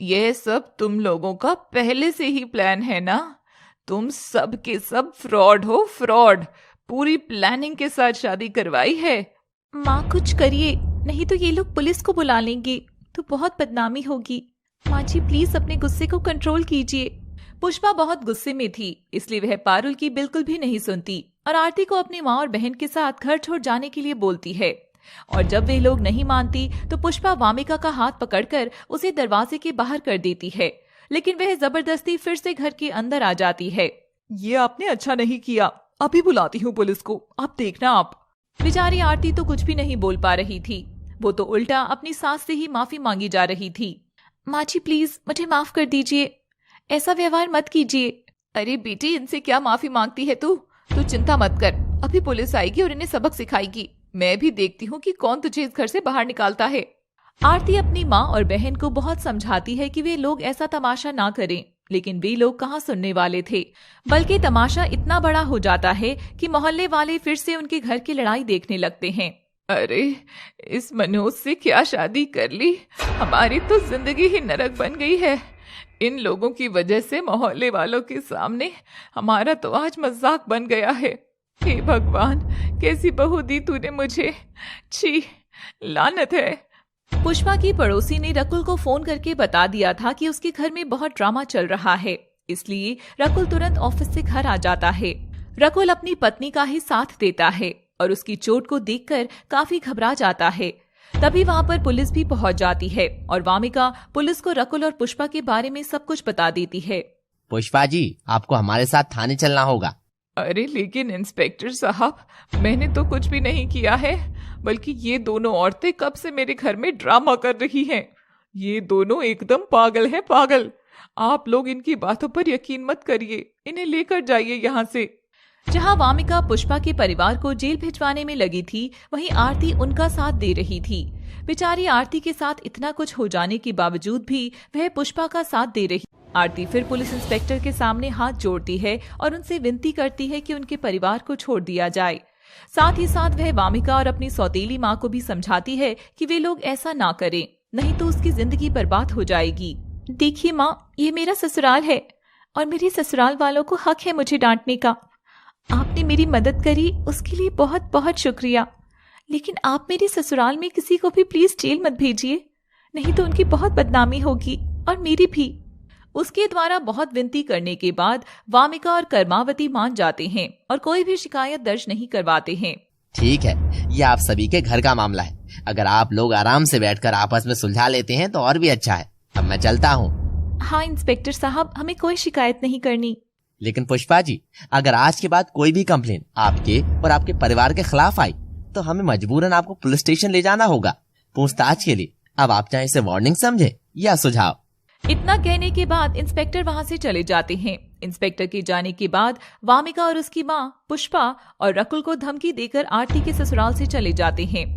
ये सब तुम लोगों का पहले से ही प्लान है ना? तुम सब के सब फ्रॉड हो, फ्रॉड। पूरी प्लानिंग के साथ शादी करवाई है। माँ कुछ करिए, नहीं तो ये लोग पुलिस को बुला लेंगे तो बहुत बदनामी होगी। माँ जी प्लीज अपने गुस्से को कंट्रोल कीजिए। पुष्पा बहुत गुस्से में थी, इसलिए वह पारुल की बिल्कुल भी नहीं सुनती और आरती को अपनी माँ और बहन के साथ घर छोड़ जाने के लिए बोलती है। और जब वे लोग नहीं मानती तो पुष्पा वामिका का हाथ पकड़कर उसे दरवाजे के बाहर कर देती है, लेकिन वह जबरदस्ती फिर से घर के अंदर आ जाती है। ये आपने अच्छा नहीं किया, अभी बुलाती हूँ पुलिस को, आप देखना आप। बेचारी आरती तो कुछ भी नहीं बोल पा रही थी, वो तो उल्टा अपनी सास से ही माफी मांगी जा रही थी। माँ जी प्लीज मुझे माफ कर दीजिए, ऐसा व्यवहार मत कीजिए। अरे बेटी इनसे क्या माफी मांगती है तू चिंता मत कर, अभी पुलिस आएगी और इन्हें सबक सिखाएगी। मैं भी देखती हूँ कि कौन तुझे इस घर से बाहर निकालता है। आरती अपनी माँ और बहन को बहुत समझाती है कि वे लोग ऐसा तमाशा ना करें, लेकिन वे लोग कहाँ सुनने वाले थे। बल्कि तमाशा इतना बड़ा हो जाता है कि मोहल्ले वाले फिर से उनके घर की लड़ाई देखने लगते हैं। अरे इस मनोज से क्या शादी कर ली, हमारी तो जिंदगी ही नरक बन गई है। इन लोगों की वजह से मोहल्ले वालों के सामने हमारा तो आज मजाक बन गया है। हे भगवान, कैसी बहू दी तूने मुझे, छी, लानत है। पुष्पा की पड़ोसी ने रकुल को फोन करके बता दिया था कि उसके घर में बहुत ड्रामा चल रहा है, इसलिए रकुल तुरंत ऑफिस से घर आ जाता है। रकुल अपनी पत्नी का ही साथ देता है और उसकी चोट को देखकर काफी घबरा जाता है। तभी वहाँ पर पुलिस भी पहुँच जाती है और वामिका पुलिस को रकुल और पुष्पा के बारे में सब कुछ बता देती है। पुष्पा जी, आपको हमारे साथ थाने चलना होगा। अरे लेकिन इंस्पेक्टर साहब, मैंने तो कुछ भी नहीं किया है, बल्कि ये दोनों औरतें कब से मेरे घर में ड्रामा कर रही हैं। ये दोनों एकदम पागल हैं, पागल। आप लोग इनकी बातों पर यकीन मत करिए, इन्हें लेकर जाइए यहाँ से। जहाँ वामिका पुष्पा के परिवार को जेल भिजवाने में लगी थी, वहीं आरती उनका साथ दे रही थी। बेचारी आरती के साथ इतना कुछ हो जाने के बावजूद भी वह पुष्पा का साथ दे रही। आरती फिर पुलिस इंस्पेक्टर के सामने हाथ जोड़ती है और उनसे विनती करती है कि उनके परिवार को छोड़ दिया जाए। साथ ही साथ वह वामिका और अपनी सौतेली माँ को भी समझाती है कि वे लोग ऐसा ना करें, नहीं तो उसकी जिंदगी बर्बाद हो जाएगी। देखिए माँ, ये मेरा ससुराल है और मेरे ससुराल वालों को हक है मुझे डांटने का। आपने मेरी मदद करी, उसके लिए बहुत बहुत शुक्रिया। लेकिन आप मेरे ससुराल में किसी को भी प्लीज जेल मत भेजिए, नहीं तो उनकी बहुत बदनामी होगी और मेरी भी। उसके द्वारा बहुत विनती करने के बाद वामिका और कर्मावती मान जाते हैं और कोई भी शिकायत दर्ज नहीं करवाते हैं। ठीक है, ये आप सभी के घर का मामला है। अगर आप लोग आराम से बैठकर आपस में सुलझा लेते हैं तो और भी अच्छा है। अब मैं चलता हूँ। हाँ इंस्पेक्टर साहब, हमें कोई शिकायत नहीं करनी। लेकिन पुष्पा जी, अगर आज के बाद कोई भी कंप्लेन आपके और आपके परिवार के खिलाफ आई तो हमें मजबूरन आपको पुलिस स्टेशन ले जाना होगा पूछताछ के लिए। अब आप चाहे इसे वार्निंग समझे या सुझाव। इतना कहने के बाद इंस्पेक्टर वहां से चले जाते हैं। इंस्पेक्टर के जाने के बाद वामिका और उसकी माँ पुष्पा और रकुल को धमकी देकर आरती के ससुराल से चले जाते हैं।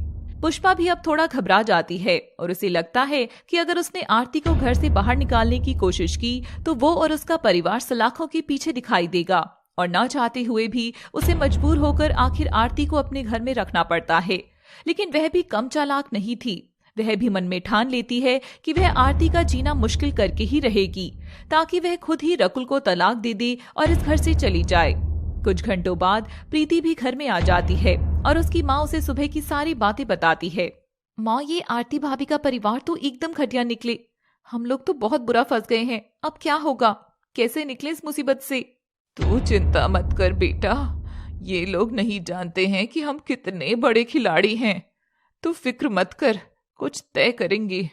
पुष्पा भी अब थोड़ा घबरा जाती है और उसे लगता है कि अगर उसने आरती को घर से बाहर निकालने की कोशिश की तो वो और उसका परिवार सलाखों के पीछे दिखाई देगा और ना चाहते हुए भी उसे मजबूर होकर आखिर आरती को अपने घर में रखना पड़ता है। लेकिन वह भी कम चालाक नहीं थी। वह भी मन में ठान लेती है कि वह आरती का जीना मुश्किल करके ही रहेगी, ताकि वह खुद ही रकुल को तलाक दे दे और इस घर से चली जाए। कुछ घंटों बाद प्रीति भी घर में आ जाती है और उसकी माँ उसे सुबह की सारी बातें बताती है। माँ, ये आरती भाभी का परिवार तो एकदम घटिया निकले। हम लोग तो बहुत बुरा फंस गए हैं। अब क्या होगा, कैसे निकले इस मुसीबत से? तू चिंता मत कर बेटा, ये लोग नहीं जानते हैं कि हम कितने बड़े खिलाड़ी हैं। तू फिक्र मत कर, कुछ तय करेंगे।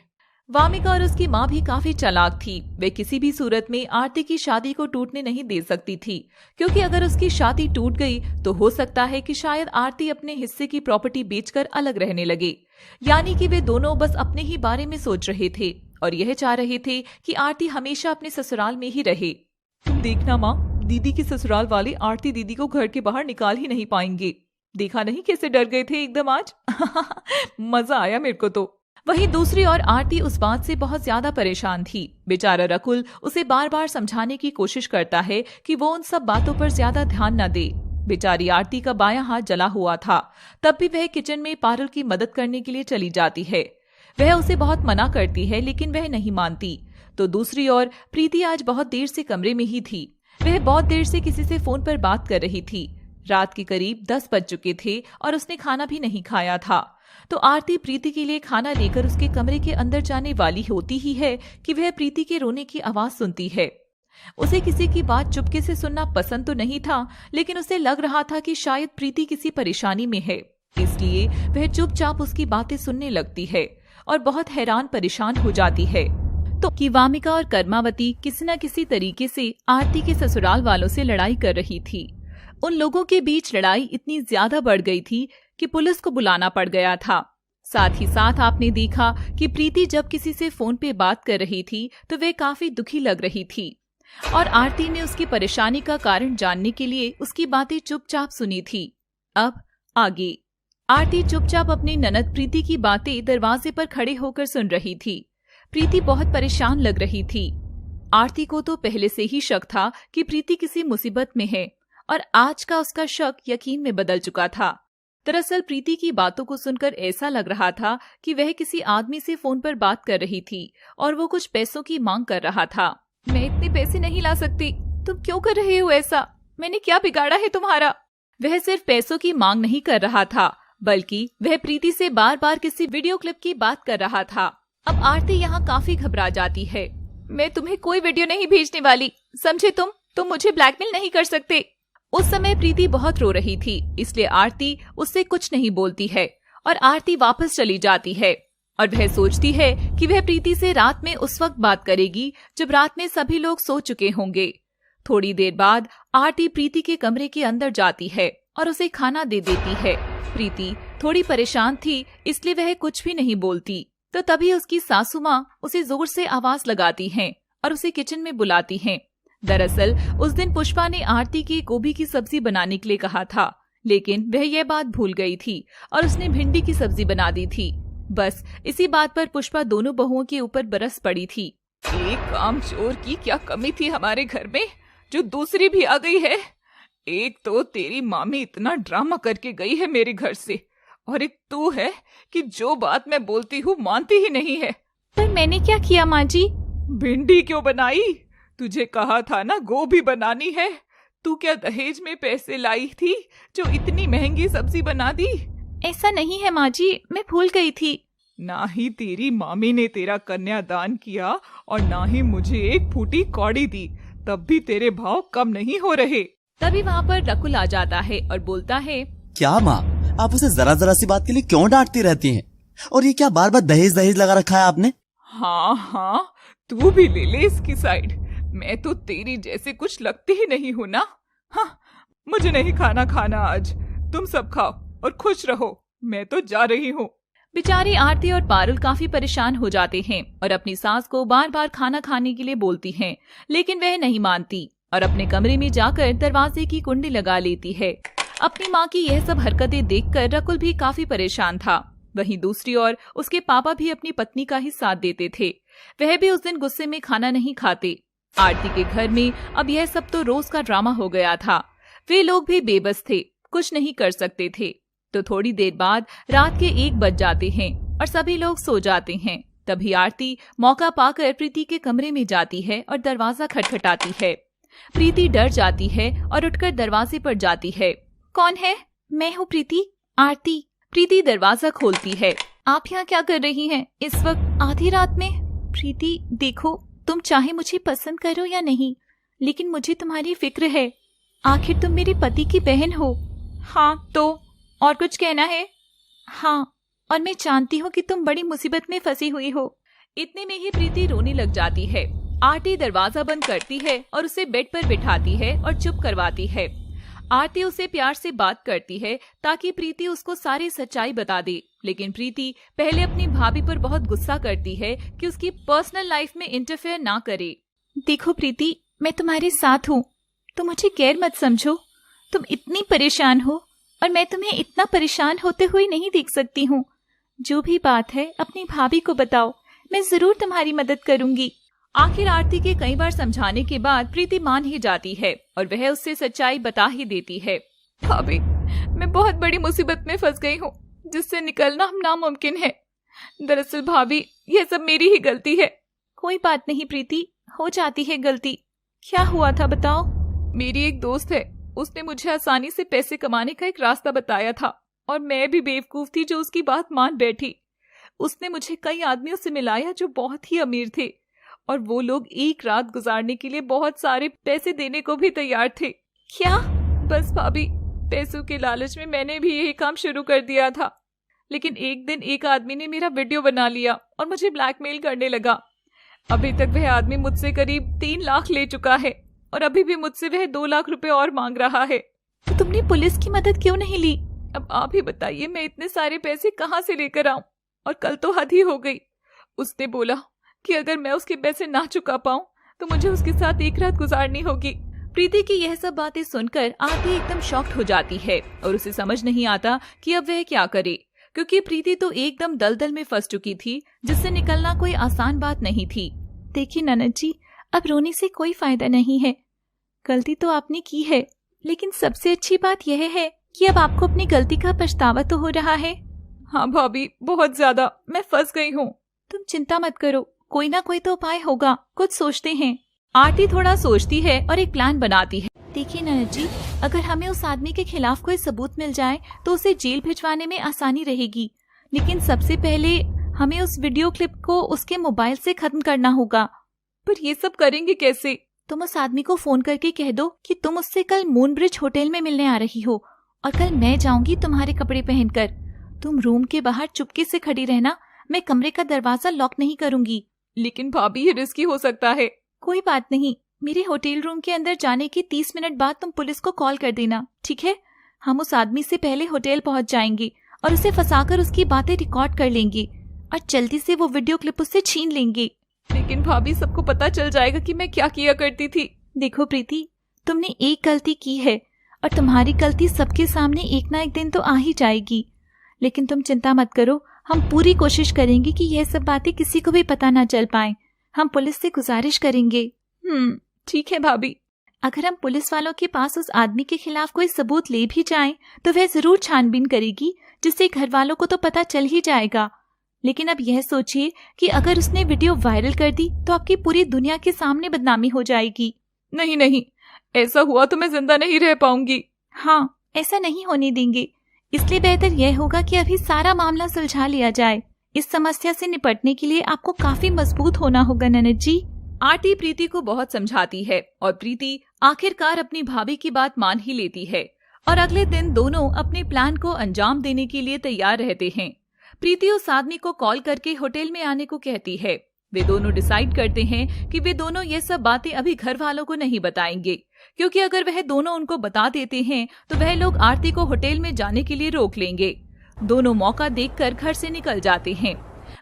वामिका और उसकी माँ भी काफी चालाक थी। वे किसी भी सूरत में आरती की शादी को टूटने नहीं दे सकती थी, क्योंकि अगर उसकी शादी टूट गई तो हो सकता है कि शायद आरती अपने हिस्से की प्रॉपर्टी बेचकर अलग रहने लगे। यानी कि वे दोनों बस अपने ही बारे में सोच रहे थे और यह चाह रहे थे कि आरती हमेशा अपने ससुराल में ही रहे। तुम देखना माँ, दीदी के ससुराल वाले आरती दीदी को घर के बाहर निकाल ही नहीं पाएंगे। देखा नहीं कैसे डर गए थे एकदम आज। मजा आया मेरे को तो। वहीं दूसरी ओर आरती उस बात से बहुत ज्यादा परेशान थी। बेचारा रकुल उसे बार बार समझाने की कोशिश करता है कि वो उन सब बातों पर ज्यादा ध्यान न दे। बेचारी आरती का बायां हाथ जला हुआ था, तब भी वह किचन में पारुल की मदद करने के लिए चली जाती है। वह उसे बहुत मना करती है, लेकिन वह नहीं मानती। तो दूसरी ओर प्रीति आज बहुत देर से कमरे में ही थी। वह बहुत देर से किसी से फोन पर बात कर रही थी। रात के करीब 10 बज चुके थे और उसने खाना भी नहीं खाया था। तो आरती प्रीति के लिए खाना लेकर उसके कमरे के अंदर जाने वाली होती ही है कि वह प्रीति के रोने की आवाज सुनती है। उसे किसी की बात चुपके से सुनना पसंद तो नहीं था, लेकिन उसे लग रहा था कि शायद प्रीति किसी परेशानी में है, इसलिए वह चुपचाप उसकी बातें सुनने लगती है और बहुत हैरान परेशान हो जाती है। तो कि वामिका और कर्मावती किसी न किसी तरीके से आरती के ससुराल वालों से लड़ाई कर रही थी। उन लोगों के बीच लड़ाई इतनी ज्यादा बढ़ गई थी कि पुलिस को बुलाना पड़ गया था। साथ ही साथ आपने देखा कि प्रीति जब किसी से फोन पे बात कर रही थी तो वे काफी दुखी लग रही थी और आरती ने उसकी परेशानी का कारण जानने के लिए उसकी बातें चुपचाप सुनी थी। अब आगे आरती चुपचाप अपनी ननद प्रीति की बातें दरवाजे पर खड़े होकर सुन रही थी। प्रीति बहुत परेशान लग रही थी। आरती को तो पहले से ही शक था कि प्रीति किसी मुसीबत में है और आज का उसका शक यकीन में बदल चुका था। दरअसल प्रीति की बातों को सुनकर ऐसा लग रहा था कि वह किसी आदमी से फोन पर बात कर रही थी और वो कुछ पैसों की मांग कर रहा था। मैं इतने पैसे नहीं ला सकती। तुम क्यों कर रहे हो ऐसा? मैंने क्या बिगाड़ा है तुम्हारा? वह सिर्फ पैसों की मांग नहीं कर रहा था, बल्कि वह प्रीति से बार बार किसी वीडियो क्लिप की बात कर रहा था। अब आरती यहाँ काफी घबरा जाती है। मैं तुम्हें कोई वीडियो नहीं भेजने वाली, समझे? तुम मुझे ब्लैकमेल नहीं कर सकते। उस समय प्रीति बहुत रो रही थी, इसलिए आरती उससे कुछ नहीं बोलती है और आरती वापस चली जाती है। और वह सोचती है कि वह प्रीति से रात में उस वक्त बात करेगी जब रात में सभी लोग सो चुके होंगे। थोड़ी देर बाद आरती प्रीति के कमरे के अंदर जाती है और उसे खाना दे देती है। प्रीति थोड़ी परेशान थी, इसलिए वह कुछ भी नहीं बोलती। तो तभी उसकी सासू माँ उसे जोर से आवाज लगाती हैं और उसे किचन में बुलाती हैं। दरअसल उस दिन पुष्पा ने आरती की गोभी की सब्जी बनाने के लिए कहा था, लेकिन वह यह बात भूल गई थी और उसने भिंडी की सब्जी बना दी थी। बस इसी बात पर पुष्पा दोनों बहुओं के ऊपर बरस पड़ी थी। एक कामचोर की क्या कमी थी हमारे घर में, जो दूसरी भी आ गई है। एक तो तेरी मामी इतना ड्रामा करके गई है मेरे घर से, और एक तू है कि जो बात मैं बोलती हूँ मानती ही नहीं है। पर मैंने क्या किया माँ जी? भिंडी क्यों बनाई? तुझे कहा था ना गोभी बनानी है। तू क्या दहेज में पैसे लाई थी जो इतनी महंगी सब्जी बना दी? ऐसा नहीं है माँ जी, मैं भूल गई थी। ना ही तेरी मामी ने तेरा कन्यादान किया और ना ही मुझे एक फूटी कौड़ी दी, तब भी तेरे भाव कम नहीं हो रहे। तभी वहाँ पर रकुल आ जाता है और बोलता है, क्या माँ, आप उसे जरा जरा सी बात के लिए क्यों डांटती रहती हैं? और ये क्या बार बार दहेज दहेज लगा रखा है आपने? हाँ, तू भी ले ले इसकी साइड। मैं तो तेरी जैसे कुछ लगती ही नहीं हूँ ना। हाँ, मुझे नहीं खाना आज। तुम सब खाओ और खुश रहो, मैं तो जा रही हूँ। बेचारी आरती और पारुल काफी परेशान हो जाते हैं और अपनी सास को बार बार खाना खाने के लिए बोलती हैं, लेकिन वह नहीं मानती और अपने कमरे में जाकर दरवाजे की कुंडी लगा लेती है। अपनी माँ की यह सब हरकतें देखकर रकुल भी काफी परेशान था। वहीं दूसरी ओर उसके पापा भी अपनी पत्नी का ही साथ देते थे। वह भी उस दिन गुस्से में खाना नहीं खाते। आरती के घर में अब यह सब तो रोज का ड्रामा हो गया था। वे लोग भी बेबस थे, कुछ नहीं कर सकते थे। तो थोड़ी देर बाद रात के 1 बज जाते हैं और सभी लोग सो जाते हैं। तभी आरती मौका पाकर प्रीति के कमरे में जाती है और दरवाजा खटखटाती है। प्रीति डर जाती है और उठकर दरवाजे पर जाती है। कौन है? मैं हूँ प्रीति। आरती। प्रीति दरवाजा खोलती है। आप यहाँ क्या कर रही हैं इस वक्त आधी रात में? प्रीति देखो, तुम चाहे मुझे पसंद करो या नहीं, लेकिन मुझे तुम्हारी फिक्र है। आखिर तुम मेरे पति की बहन हो। हाँ तो और कुछ कहना है? हाँ, और मैं जानती हूँ कि तुम बड़ी मुसीबत में फंसी हुई हो। इतने में ही प्रीति रोने लग जाती है। आरती दरवाजा बंद करती है और उसे बेड पर बिठाती है और चुप करवाती है। आरती उसे प्यार से बात करती है ताकि प्रीति उसको सारी सच्चाई बता दे, लेकिन प्रीति पहले अपनी भाभी पर बहुत गुस्सा करती है कि उसकी पर्सनल लाइफ में इंटरफेयर ना करे। देखो प्रीति, मैं तुम्हारे साथ हूँ, तुम मुझे गैर मत समझो। तुम इतनी परेशान हो और मैं तुम्हें इतना परेशान होते हुए नहीं देख सकती हूँ। जो भी बात है अपनी भाभी को बताओ, मैं जरूर तुम्हारी मदद करूंगी। आखिर आरती के कई बार समझाने के बाद प्रीति मान ही जाती है और वह उससे सच्चाई बता ही देती है। भाभी, मैं बहुत बड़ी मुसीबत में फंस गई हूँ जिससे निकलना नामुमकिन है। दरअसल भाभी, यह सब मेरी ही गलती है। कोई बात नहीं प्रीति, हो जाती है गलती। क्या हुआ था बताओ? मेरी एक दोस्त है, उसने मुझे आसानी से पैसे कमाने का एक रास्ता बताया था और मैं भी बेवकूफ थी जो उसकी बात मान बैठी। उसने मुझे कई आदमियों से मिलाया जो बहुत ही अमीर थे और वो लोग एक रात गुजारने के लिए बहुत सारे पैसे देने को भी तैयार थे। क्या? बस भाभी, पैसों के लालच में मैंने भी यही काम शुरू कर दिया था, लेकिन एक दिन एक आदमी ने मेरा वीडियो बना लिया और मुझे ब्लैकमेल करने लगा। अभी तक वह आदमी मुझसे करीब 3 लाख ले चुका है और अभी भी मुझसे वह 2 लाख रुपए और मांग रहा है। तो तुमने पुलिस की मदद क्यों नहीं ली? अब आप ही बताइए, मैं इतने सारे पैसे कहाँ से लेकर आऊं? और कल तो हद ही हो गई। उसने बोला कि अगर मैं उसके पैसे ना चुका पाऊं तो मुझे उसके साथ एक रात गुजारनी होगी। प्रीति की यह सब बातें सुनकर आरती एकदम शॉक्ड हो जाती है और उसे समझ नहीं आता कि अब वह क्या करे, क्योंकि प्रीति तो एकदम दलदल में फंस चुकी थी जिससे निकलना कोई आसान बात नहीं थी। देखिए ननद जी, अब रोने से कोई फायदा नहीं है। गलती तो आपने की है, लेकिन सबसे अच्छी बात यह है कि अब आपको अपनी गलती का पछतावा तो हो रहा है। हाँ भाभी, बहुत ज्यादा। मैं फंस गई हूँ। तुम चिंता मत करो, कोई ना कोई तो उपाय होगा, कुछ सोचते हैं। आरती थोड़ा सोचती है और एक प्लान बनाती है। देखिए ननद जी, अगर हमें उस आदमी के खिलाफ कोई सबूत मिल जाए तो उसे जेल भिजवाने में आसानी रहेगी, लेकिन सबसे पहले हमें उस वीडियो क्लिप को उसके मोबाइल से खत्म करना होगा। पर ये सब करेंगे कैसे? तुम उस आदमी को फोन करके कह दो कि तुम उससे कल मून ब्रिज होटल में मिलने आ रही हो और कल मैं जाऊंगी तुम्हारे कपड़े पहनकर। तुम रूम के बाहर चुपके से खड़ी रहना, मैं कमरे का दरवाजा लॉक नहीं करूंगी। लेकिन भाभी ये रिस्की हो सकता है। कोई बात नहीं, मेरे होटल रूम के अंदर जाने के 30 मिनट बाद तुम पुलिस को कॉल कर देना, ठीक है? हम उस आदमी से पहले होटल पहुंच जाएंगे और उसे फंसाकर उसकी बातें रिकॉर्ड कर लेंगे और जल्दी से वो वीडियो क्लिप उससे छीन लेंगे। लेकिन भाभी सबको पता चल जाएगा कि मैं क्या किया करती थी। देखो प्रीति, तुमने एक गलती की है और तुम्हारी गलती सबके सामने एक ना एक दिन तो आ ही जाएगी, लेकिन तुम चिंता मत करो, हम पूरी कोशिश करेंगे कि यह सब बातें किसी को भी पता ना चल पाए। हम पुलिस से गुजारिश करेंगे। ठीक है भाभी। अगर हम पुलिस वालों के पास उस आदमी के खिलाफ कोई सबूत ले भी जाएं, तो वह जरूर छानबीन करेगी, जिससे घर वालों को तो पता चल ही जाएगा। लेकिन अब यह सोचिए कि अगर उसने वीडियो वायरल कर दी तो आपकी पूरी दुनिया के सामने बदनामी हो जाएगी। नहीं नहीं, ऐसा हुआ तो मैं जिंदा नहीं रह पाऊंगी। हाँ, ऐसा नहीं होने देंगे, इसलिए बेहतर यह होगा कि अभी सारा मामला सुलझा लिया जाए। इस समस्या से निपटने के लिए आपको काफी मजबूत होना होगा ननद जी। आरती प्रीति को बहुत समझाती है और प्रीति आखिरकार अपनी भाभी की बात मान ही लेती है और अगले दिन दोनों अपने प्लान को अंजाम देने के लिए तैयार रहते हैं। प्रीति उस आदमी को कॉल करके होटल में आने को कहती है। वे दोनों डिसाइड करते हैं कि वे दोनों ये सब बातें अभी घर वालों को नहीं बताएंगे, क्योंकि अगर वह दोनों उनको बता देते हैं तो वह लोग आरती को होटल में जाने के लिए रोक लेंगे। दोनों मौका देखकर घर से निकल जाते हैं।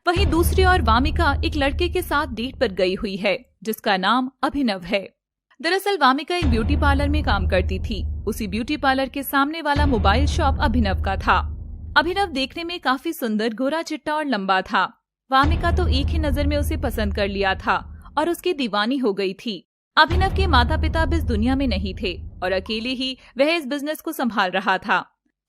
वहीं दूसरी ओर वामिका एक लड़के के साथ डेट पर गई हुई है, जिसका नाम अभिनव है। दरअसल वामिका एक ब्यूटी पार्लर में काम करती थी। उसी ब्यूटी पार्लर के सामने वाला मोबाइल शॉप अभिनव का था। अभिनव देखने में काफी सुंदर, गोरा चिट्टा और लंबा था। वामिका तो एक ही नजर में उसे पसंद कर लिया था और उसकी दीवानी हो गई थी। अभिनव के माता पिता अब इस दुनिया में नहीं थे और अकेले ही वह इस बिजनेस को संभाल रहा था।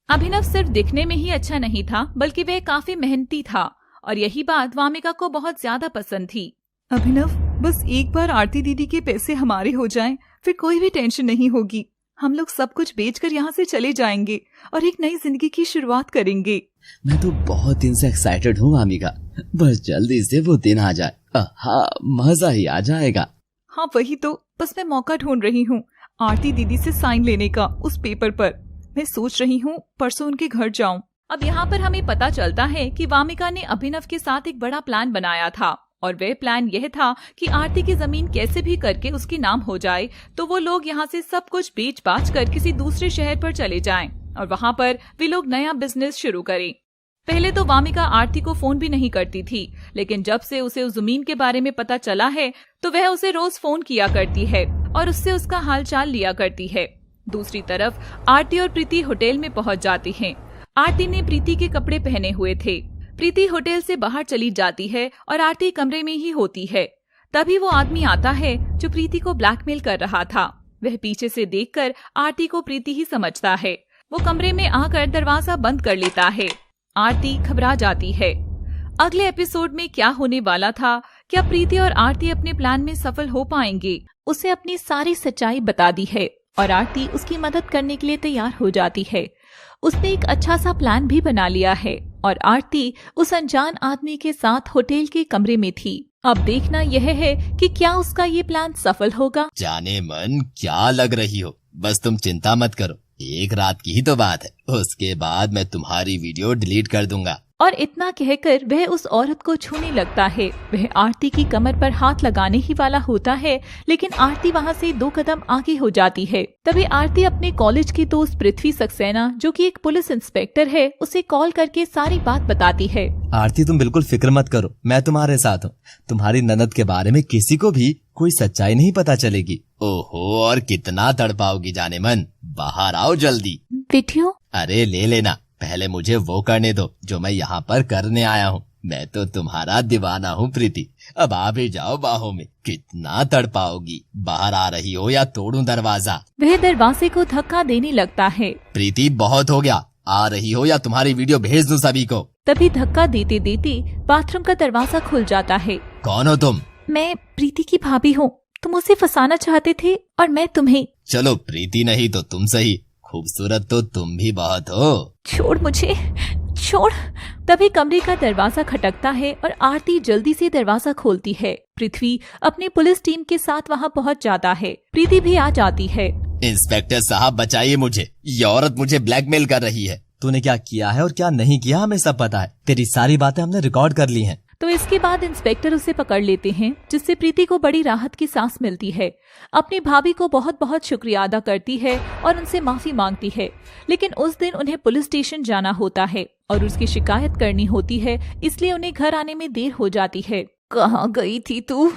अभिनव सिर्फ दिखने में ही अच्छा नहीं था, बल्कि वह काफी मेहनती था और यही बात वामिका को बहुत ज्यादा पसंद थी। अभिनव, बस एक बार आरती दीदी के पैसे हमारे हो जाएं, फिर कोई भी टेंशन नहीं होगी। हम लोग सब कुछ बेचकर यहाँ से चले जाएंगे और एक नई जिंदगी की शुरुआत करेंगे। मैं तो बहुत दिन से एक्साइटेड हूँ वामिका, बस जल्दी से वो दिन आ जाए। हाँ, मजा ही आ जाएगा। हाँ वही तो, बस मैं मौका ढूंढ रही हूँ आरती दीदी से साइन लेने का उस पेपर पर। मैं सोच रही हूँ परसों उनके घर जाऊँ। अब यहाँ पर हमें पता चलता है कि वामिका ने अभिनव के साथ एक बड़ा प्लान बनाया था और वह प्लान यह था कि आरती की जमीन कैसे भी करके उसके नाम हो जाए, तो वो लोग यहाँ से सब कुछ बेच बाच कर किसी दूसरे शहर पर चले जाएं और वहाँ पर वे लोग नया बिजनेस शुरू करें। पहले तो वामिका आरती को फोन भी नहीं करती थी, लेकिन जब से उसे उस जमीन के बारे में पता चला है तो वह उसे रोज फोन किया करती है और उससे उसका हालचाल लिया करती है। दूसरी तरफ आरती और प्रीति होटल में पहुँच जाती है। आरती ने प्रीति के कपड़े पहने हुए थे। प्रीति होटल से बाहर चली जाती है और आरती कमरे में ही होती है। तभी वो आदमी आता है जो प्रीति को ब्लैकमेल कर रहा था। वह पीछे से देखकर आरती को प्रीति ही समझता है। वो कमरे में आकर दरवाजा बंद कर लेता है। आरती घबरा जाती है। अगले एपिसोड में क्या होने वाला था? क्या प्रीति और आरती अपने प्लान में सफल हो पाएंगे? उसे अपनी सारी सच्चाई बता दी है और आरती उसकी मदद करने के लिए तैयार हो जाती है। उसने एक अच्छा सा प्लान भी बना लिया है और आरती उस अनजान आदमी के साथ होटल के कमरे में थी। अब देखना यह है कि क्या उसका ये प्लान सफल होगा। जाने मन क्या लग रही हो, बस तुम चिंता मत करो, एक रात की ही तो बात है, उसके बाद मैं तुम्हारी वीडियो डिलीट कर दूंगा। और इतना कहकर वह उस औरत को छूने लगता है। वह आरती की कमर पर हाथ लगाने ही वाला होता है, लेकिन आरती वहाँ से 2 कदम आगे हो जाती है। तभी आरती अपने कॉलेज की दोस्त पृथ्वी सक्सेना, जो कि एक पुलिस इंस्पेक्टर है, उसे कॉल करके सारी बात बताती है। आरती, तुम बिल्कुल फिक्र मत करो, मैं तुम्हारे साथ हूँ। तुम्हारी ननद के बारे में किसी को भी कोई सच्चाई नहीं पता चलेगी। ओहो, और कितना तड़पाओगी जाने मन, बाहर आओ जल्दी। वीडियो? अरे ले लेना, पहले मुझे वो करने दो जो मैं यहाँ पर करने आया हूँ। मैं तो तुम्हारा दीवाना हूँ प्रीति, अब आ भी जाओ बाहों में। कितना तड़पाओगी, बाहर आ रही हो या तोड़ूं दरवाजा? वह दरवाजे को धक्का देने लगता है। प्रीति बहुत हो गया, आ रही हो या तुम्हारी वीडियो भेज दूं सभी को? तभी धक्का देते देते बाथरूम का दरवाजा खुल जाता है। कौन हो तुम? मैं प्रीति की भाभी हूँ, तुम उसे फंसाना चाहते थे और मैं तुम्हें। चलो प्रीति नहीं तो तुम सही, खूबसूरत तो तुम भी बहुत हो। छोड़ मुझे, छोड़। तभी कमरे का दरवाजा खटकता है और आरती जल्दी से दरवाजा खोलती है। पृथ्वी अपनी पुलिस टीम के साथ वहाँ पहुँच जाता है। प्रीति भी आ जाती है। इंस्पेक्टर साहब बचाइए मुझे, ये औरत मुझे ब्लैकमेल कर रही है। तूने क्या किया है और क्या नहीं किया हमें सब पता है। तेरी सारी बातें हमने रिकॉर्ड कर ली हैं। तो इसके बाद इंस्पेक्टर उसे पकड़ लेते हैं, जिससे प्रीति को बड़ी राहत की सांस मिलती है। अपनी भाभी को बहुत बहुत शुक्रिया अदा करती है और उनसे माफी मांगती है। लेकिन उस दिन उन्हें पुलिस स्टेशन जाना होता है और उसकी शिकायत करनी होती है, इसलिए उन्हें घर आने में देर हो जाती है। कहाँ गई थी तू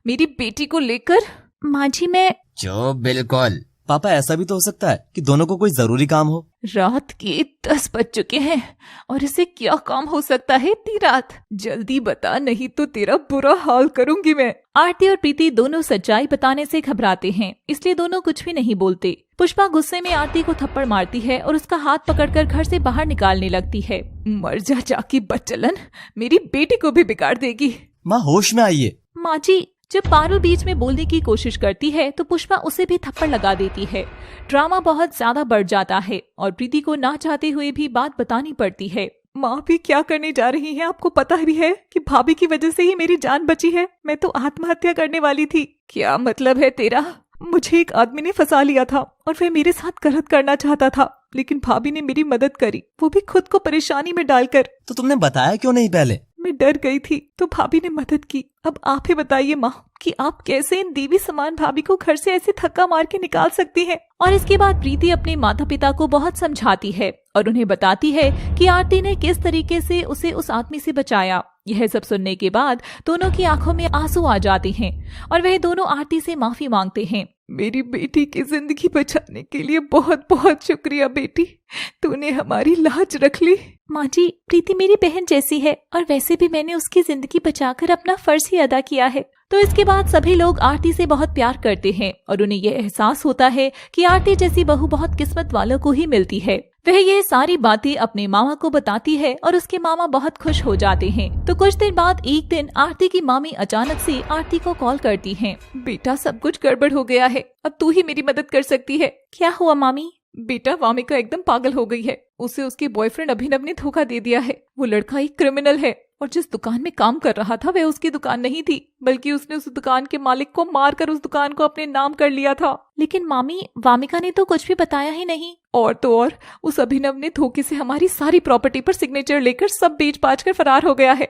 मेरी बेटी को लेकर? माँ जी मैं। जो बिल्कुल। पापा ऐसा भी तो हो सकता है कि दोनों को कोई जरूरी काम हो। रात के 10 बज चुके हैं और इसे क्या काम हो सकता है इतनी रात? जल्दी बता, नहीं तो तेरा बुरा हाल करूंगी मैं। आरती और प्रीति दोनों सच्चाई बताने से घबराते हैं, इसलिए दोनों कुछ भी नहीं बोलते। पुष्पा गुस्से में आरती को थप्पड़ मारती है और उसका हाथ पकड़कर घर से बाहर निकालने लगती है। मर जा जाकी बच्चलन, मेरी बेटी को भी बिगाड़ देगी। माँ होश में आइए। माँ जी। जब पारुल बीच में बोलने की कोशिश करती है तो पुष्पा उसे भी थप्पड़ लगा देती है। ड्रामा बहुत ज्यादा बढ़ जाता है और प्रीति को ना चाहते हुए भी बात बतानी पड़ती है। माँ भी क्या करने जा रही है? आपको पता भी है कि भाभी की वजह से ही मेरी जान बची है। मैं तो आत्महत्या करने वाली थी। क्या मतलब है तेरा? मुझे एक आदमी ने फंसा लिया था और वह मेरे साथ गलत करना चाहता था, लेकिन भाभी ने मेरी मदद करी, वो भी खुद को परेशानी में डालकर। तो तुमने बताया क्यों नहीं पहले? मैं डर गई थी तो भाभी ने मदद की। अब आप ही बताइए माँ कि आप कैसे इन देवी समान भाभी को घर से ऐसे धक्का मार के निकाल सकती हैं? और इसके बाद प्रीति अपने माता पिता को बहुत समझाती है और उन्हें बताती है कि आरती ने किस तरीके से उसे उस आदमी से बचाया। यह सब सुनने के बाद दोनों की आंखों में आंसू आ जाते हैं और वह दोनों आरती से माफी मांगते हैं। मेरी बेटी की जिंदगी बचाने के लिए बहुत बहुत शुक्रिया बेटी, तूने हमारी लाज रख ली। माँ जी, प्रीति मेरी बहन जैसी है और वैसे भी मैंने उसकी जिंदगी बचाकर अपना फर्ज ही अदा किया है। तो इसके बाद सभी लोग आरती से बहुत प्यार करते हैं और उन्हें यह एहसास होता है कि आरती जैसी बहू बहुत किस्मत वालों को ही मिलती है। वह ये सारी बातें अपने मामा को बताती है और उसके मामा बहुत खुश हो जाते हैं। तो कुछ दिन बाद एक दिन आरती की मामी अचानक से आरती को कॉल करती हैं। बेटा सब कुछ गड़बड़ हो गया है, अब तू ही मेरी मदद कर सकती है। क्या हुआ मामी? बेटा वामिका एकदम पागल हो गई है। उसे उसके बॉयफ्रेंड अभिनव ने धोखा दे दिया है। वो लड़का एक क्रिमिनल है और जिस दुकान में काम कर रहा था वह उसकी दुकान नहीं थी, बल्कि उसने उस दुकान के मालिक को मारकर उस दुकान को अपने नाम कर लिया था। लेकिन मामी, वामिका ने तो कुछ भी बताया ही नहीं। और तो और उस अभिनव ने धोखे से हमारी सारी प्रॉपर्टी पर सिग्नेचर लेकर सब बेच बाच कर फरार हो गया है।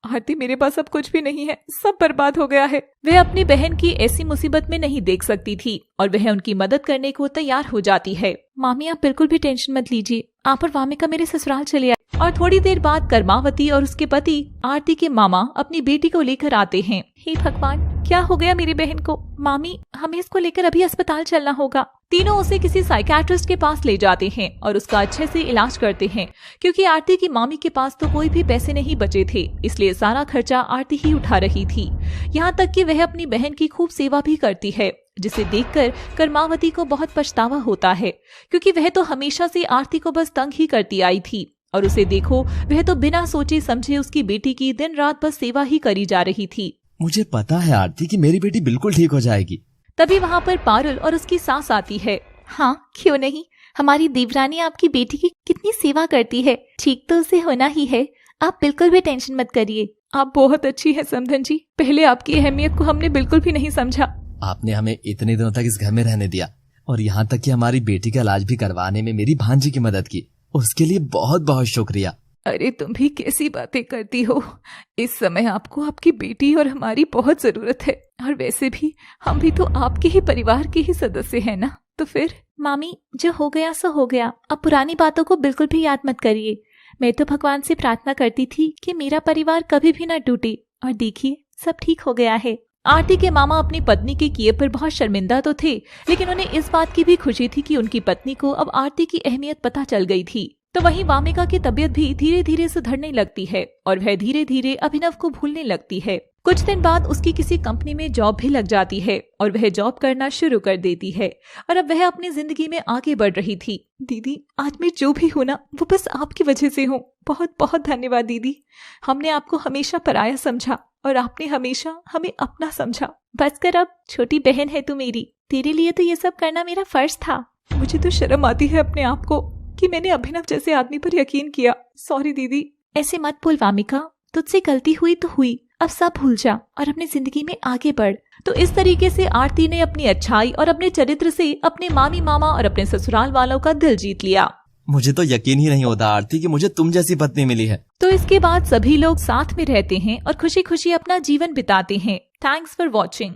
आरती मेरे पास अब कुछ भी नहीं है, सब बर्बाद हो गया है। वह अपनी बहन की ऐसी मुसीबत में नहीं देख सकती थी और वह उनकी मदद करने को तैयार हो जाती है। मामी आप बिल्कुल भी टेंशन मत लीजिए, आप और वामिका मेरे ससुराल चले आए। और थोड़ी देर बाद कर्मावती और उसके पति आरती के मामा अपनी बेटी को लेकर आते हैं। हे भगवान, क्या हो गया मेरी बहन को? मामी हमें इसको लेकर अभी अस्पताल चलना होगा। तीनों उसे किसी साइकियाट्रिस्ट के पास ले जाते हैं और उसका अच्छे से इलाज करते हैं, क्योंकि आरती की मामी के पास तो कोई भी पैसे नहीं बचे थे, इसलिए सारा खर्चा आरती ही उठा रही थी। यहाँ तक कि वह अपनी बहन की खूब सेवा भी करती है, जिसे देखकर कर्मावती को बहुत पछतावा होता है, क्योंकि वह तो हमेशा से आरती को बस तंग ही करती आई थी। और उसे देखो, वह तो बिना सोचे समझे उसकी बेटी की दिन रात बस सेवा ही करी जा रही थी। मुझे पता है आरती कि मेरी बेटी बिल्कुल ठीक हो जाएगी। तभी वहाँ पर पारुल और उसकी सास आती है। हाँ क्यों नहीं, हमारी देवरानी आपकी बेटी की कितनी सेवा करती है, ठीक तो उसे होना ही है। आप बिल्कुल भी टेंशन मत करिए। आप बहुत अच्छी है समधन जी, पहले आपकी अहमियत को हमने बिल्कुल भी नहीं समझा। आपने हमें इतने दिनों तक इस घर में रहने दिया और यहाँ तक कि हमारी बेटी का इलाज भी करवाने में मेरी भांजी की मदद की, उसके लिए बहुत बहुत शुक्रिया। अरे तुम भी कैसी बातें करती हो, इस समय आपको आपकी बेटी और हमारी बहुत जरूरत है, और वैसे भी हम भी तो आपके ही परिवार के ही सदस्य हैं ना। तो फिर मामी जो हो गया सो हो गया, अब पुरानी बातों को बिल्कुल भी याद मत करिए। मैं तो भगवान से प्रार्थना करती थी कि मेरा परिवार कभी भी ना टूटे, और देखिए सब ठीक हो गया है। आरती के मामा अपनी पत्नी के किए पर बहुत शर्मिंदा तो थे, लेकिन उन्हें इस बात की भी खुशी थी कि उनकी पत्नी को अब आरती की अहमियत पता चल गई थी। तो वहीं वामिका की तबीयत भी धीरे धीरे सुधरने लगती है और वह धीरे धीरे अभिनव को भूलने लगती है। कुछ दिन बाद उसकी किसी कंपनी में जॉब भी लग जाती है और वह जॉब करना शुरू कर देती है, और अब वह अपनी जिंदगी में आगे बढ़ रही थी। दीदी आज मैं जो भी हूँ ना, वो बस आपकी वजह से हूँ। बहुत बहुत धन्यवाद दीदी, हमने आपको हमेशा पराया समझा और आपने हमेशा हमें अपना समझा। बस कर अब, छोटी बहन है तू मेरी, तेरे लिए तो ये सब करना मेरा फर्ज था। मुझे तो शर्म आती है अपने आप को कि मैंने अभिनव जैसे आदमी पर यकीन किया। सॉरी दीदी। ऐसे मत बोल वामिका, तुझसे गलती हुई तो हुई, अब सब भूल जा और अपनी जिंदगी में आगे बढ़। तो इस तरीके से आरती ने अपनी अच्छाई और अपने चरित्र से अपने मामी मामा और अपने ससुराल वालों का दिल जीत लिया। मुझे तो यकीन ही नहीं होता आरती कि मुझे तुम जैसी पत्नी मिली है। तो इसके बाद सभी लोग साथ में रहते हैं और खुशी खुशी अपना जीवन बिताते हैं। Thanks for watching.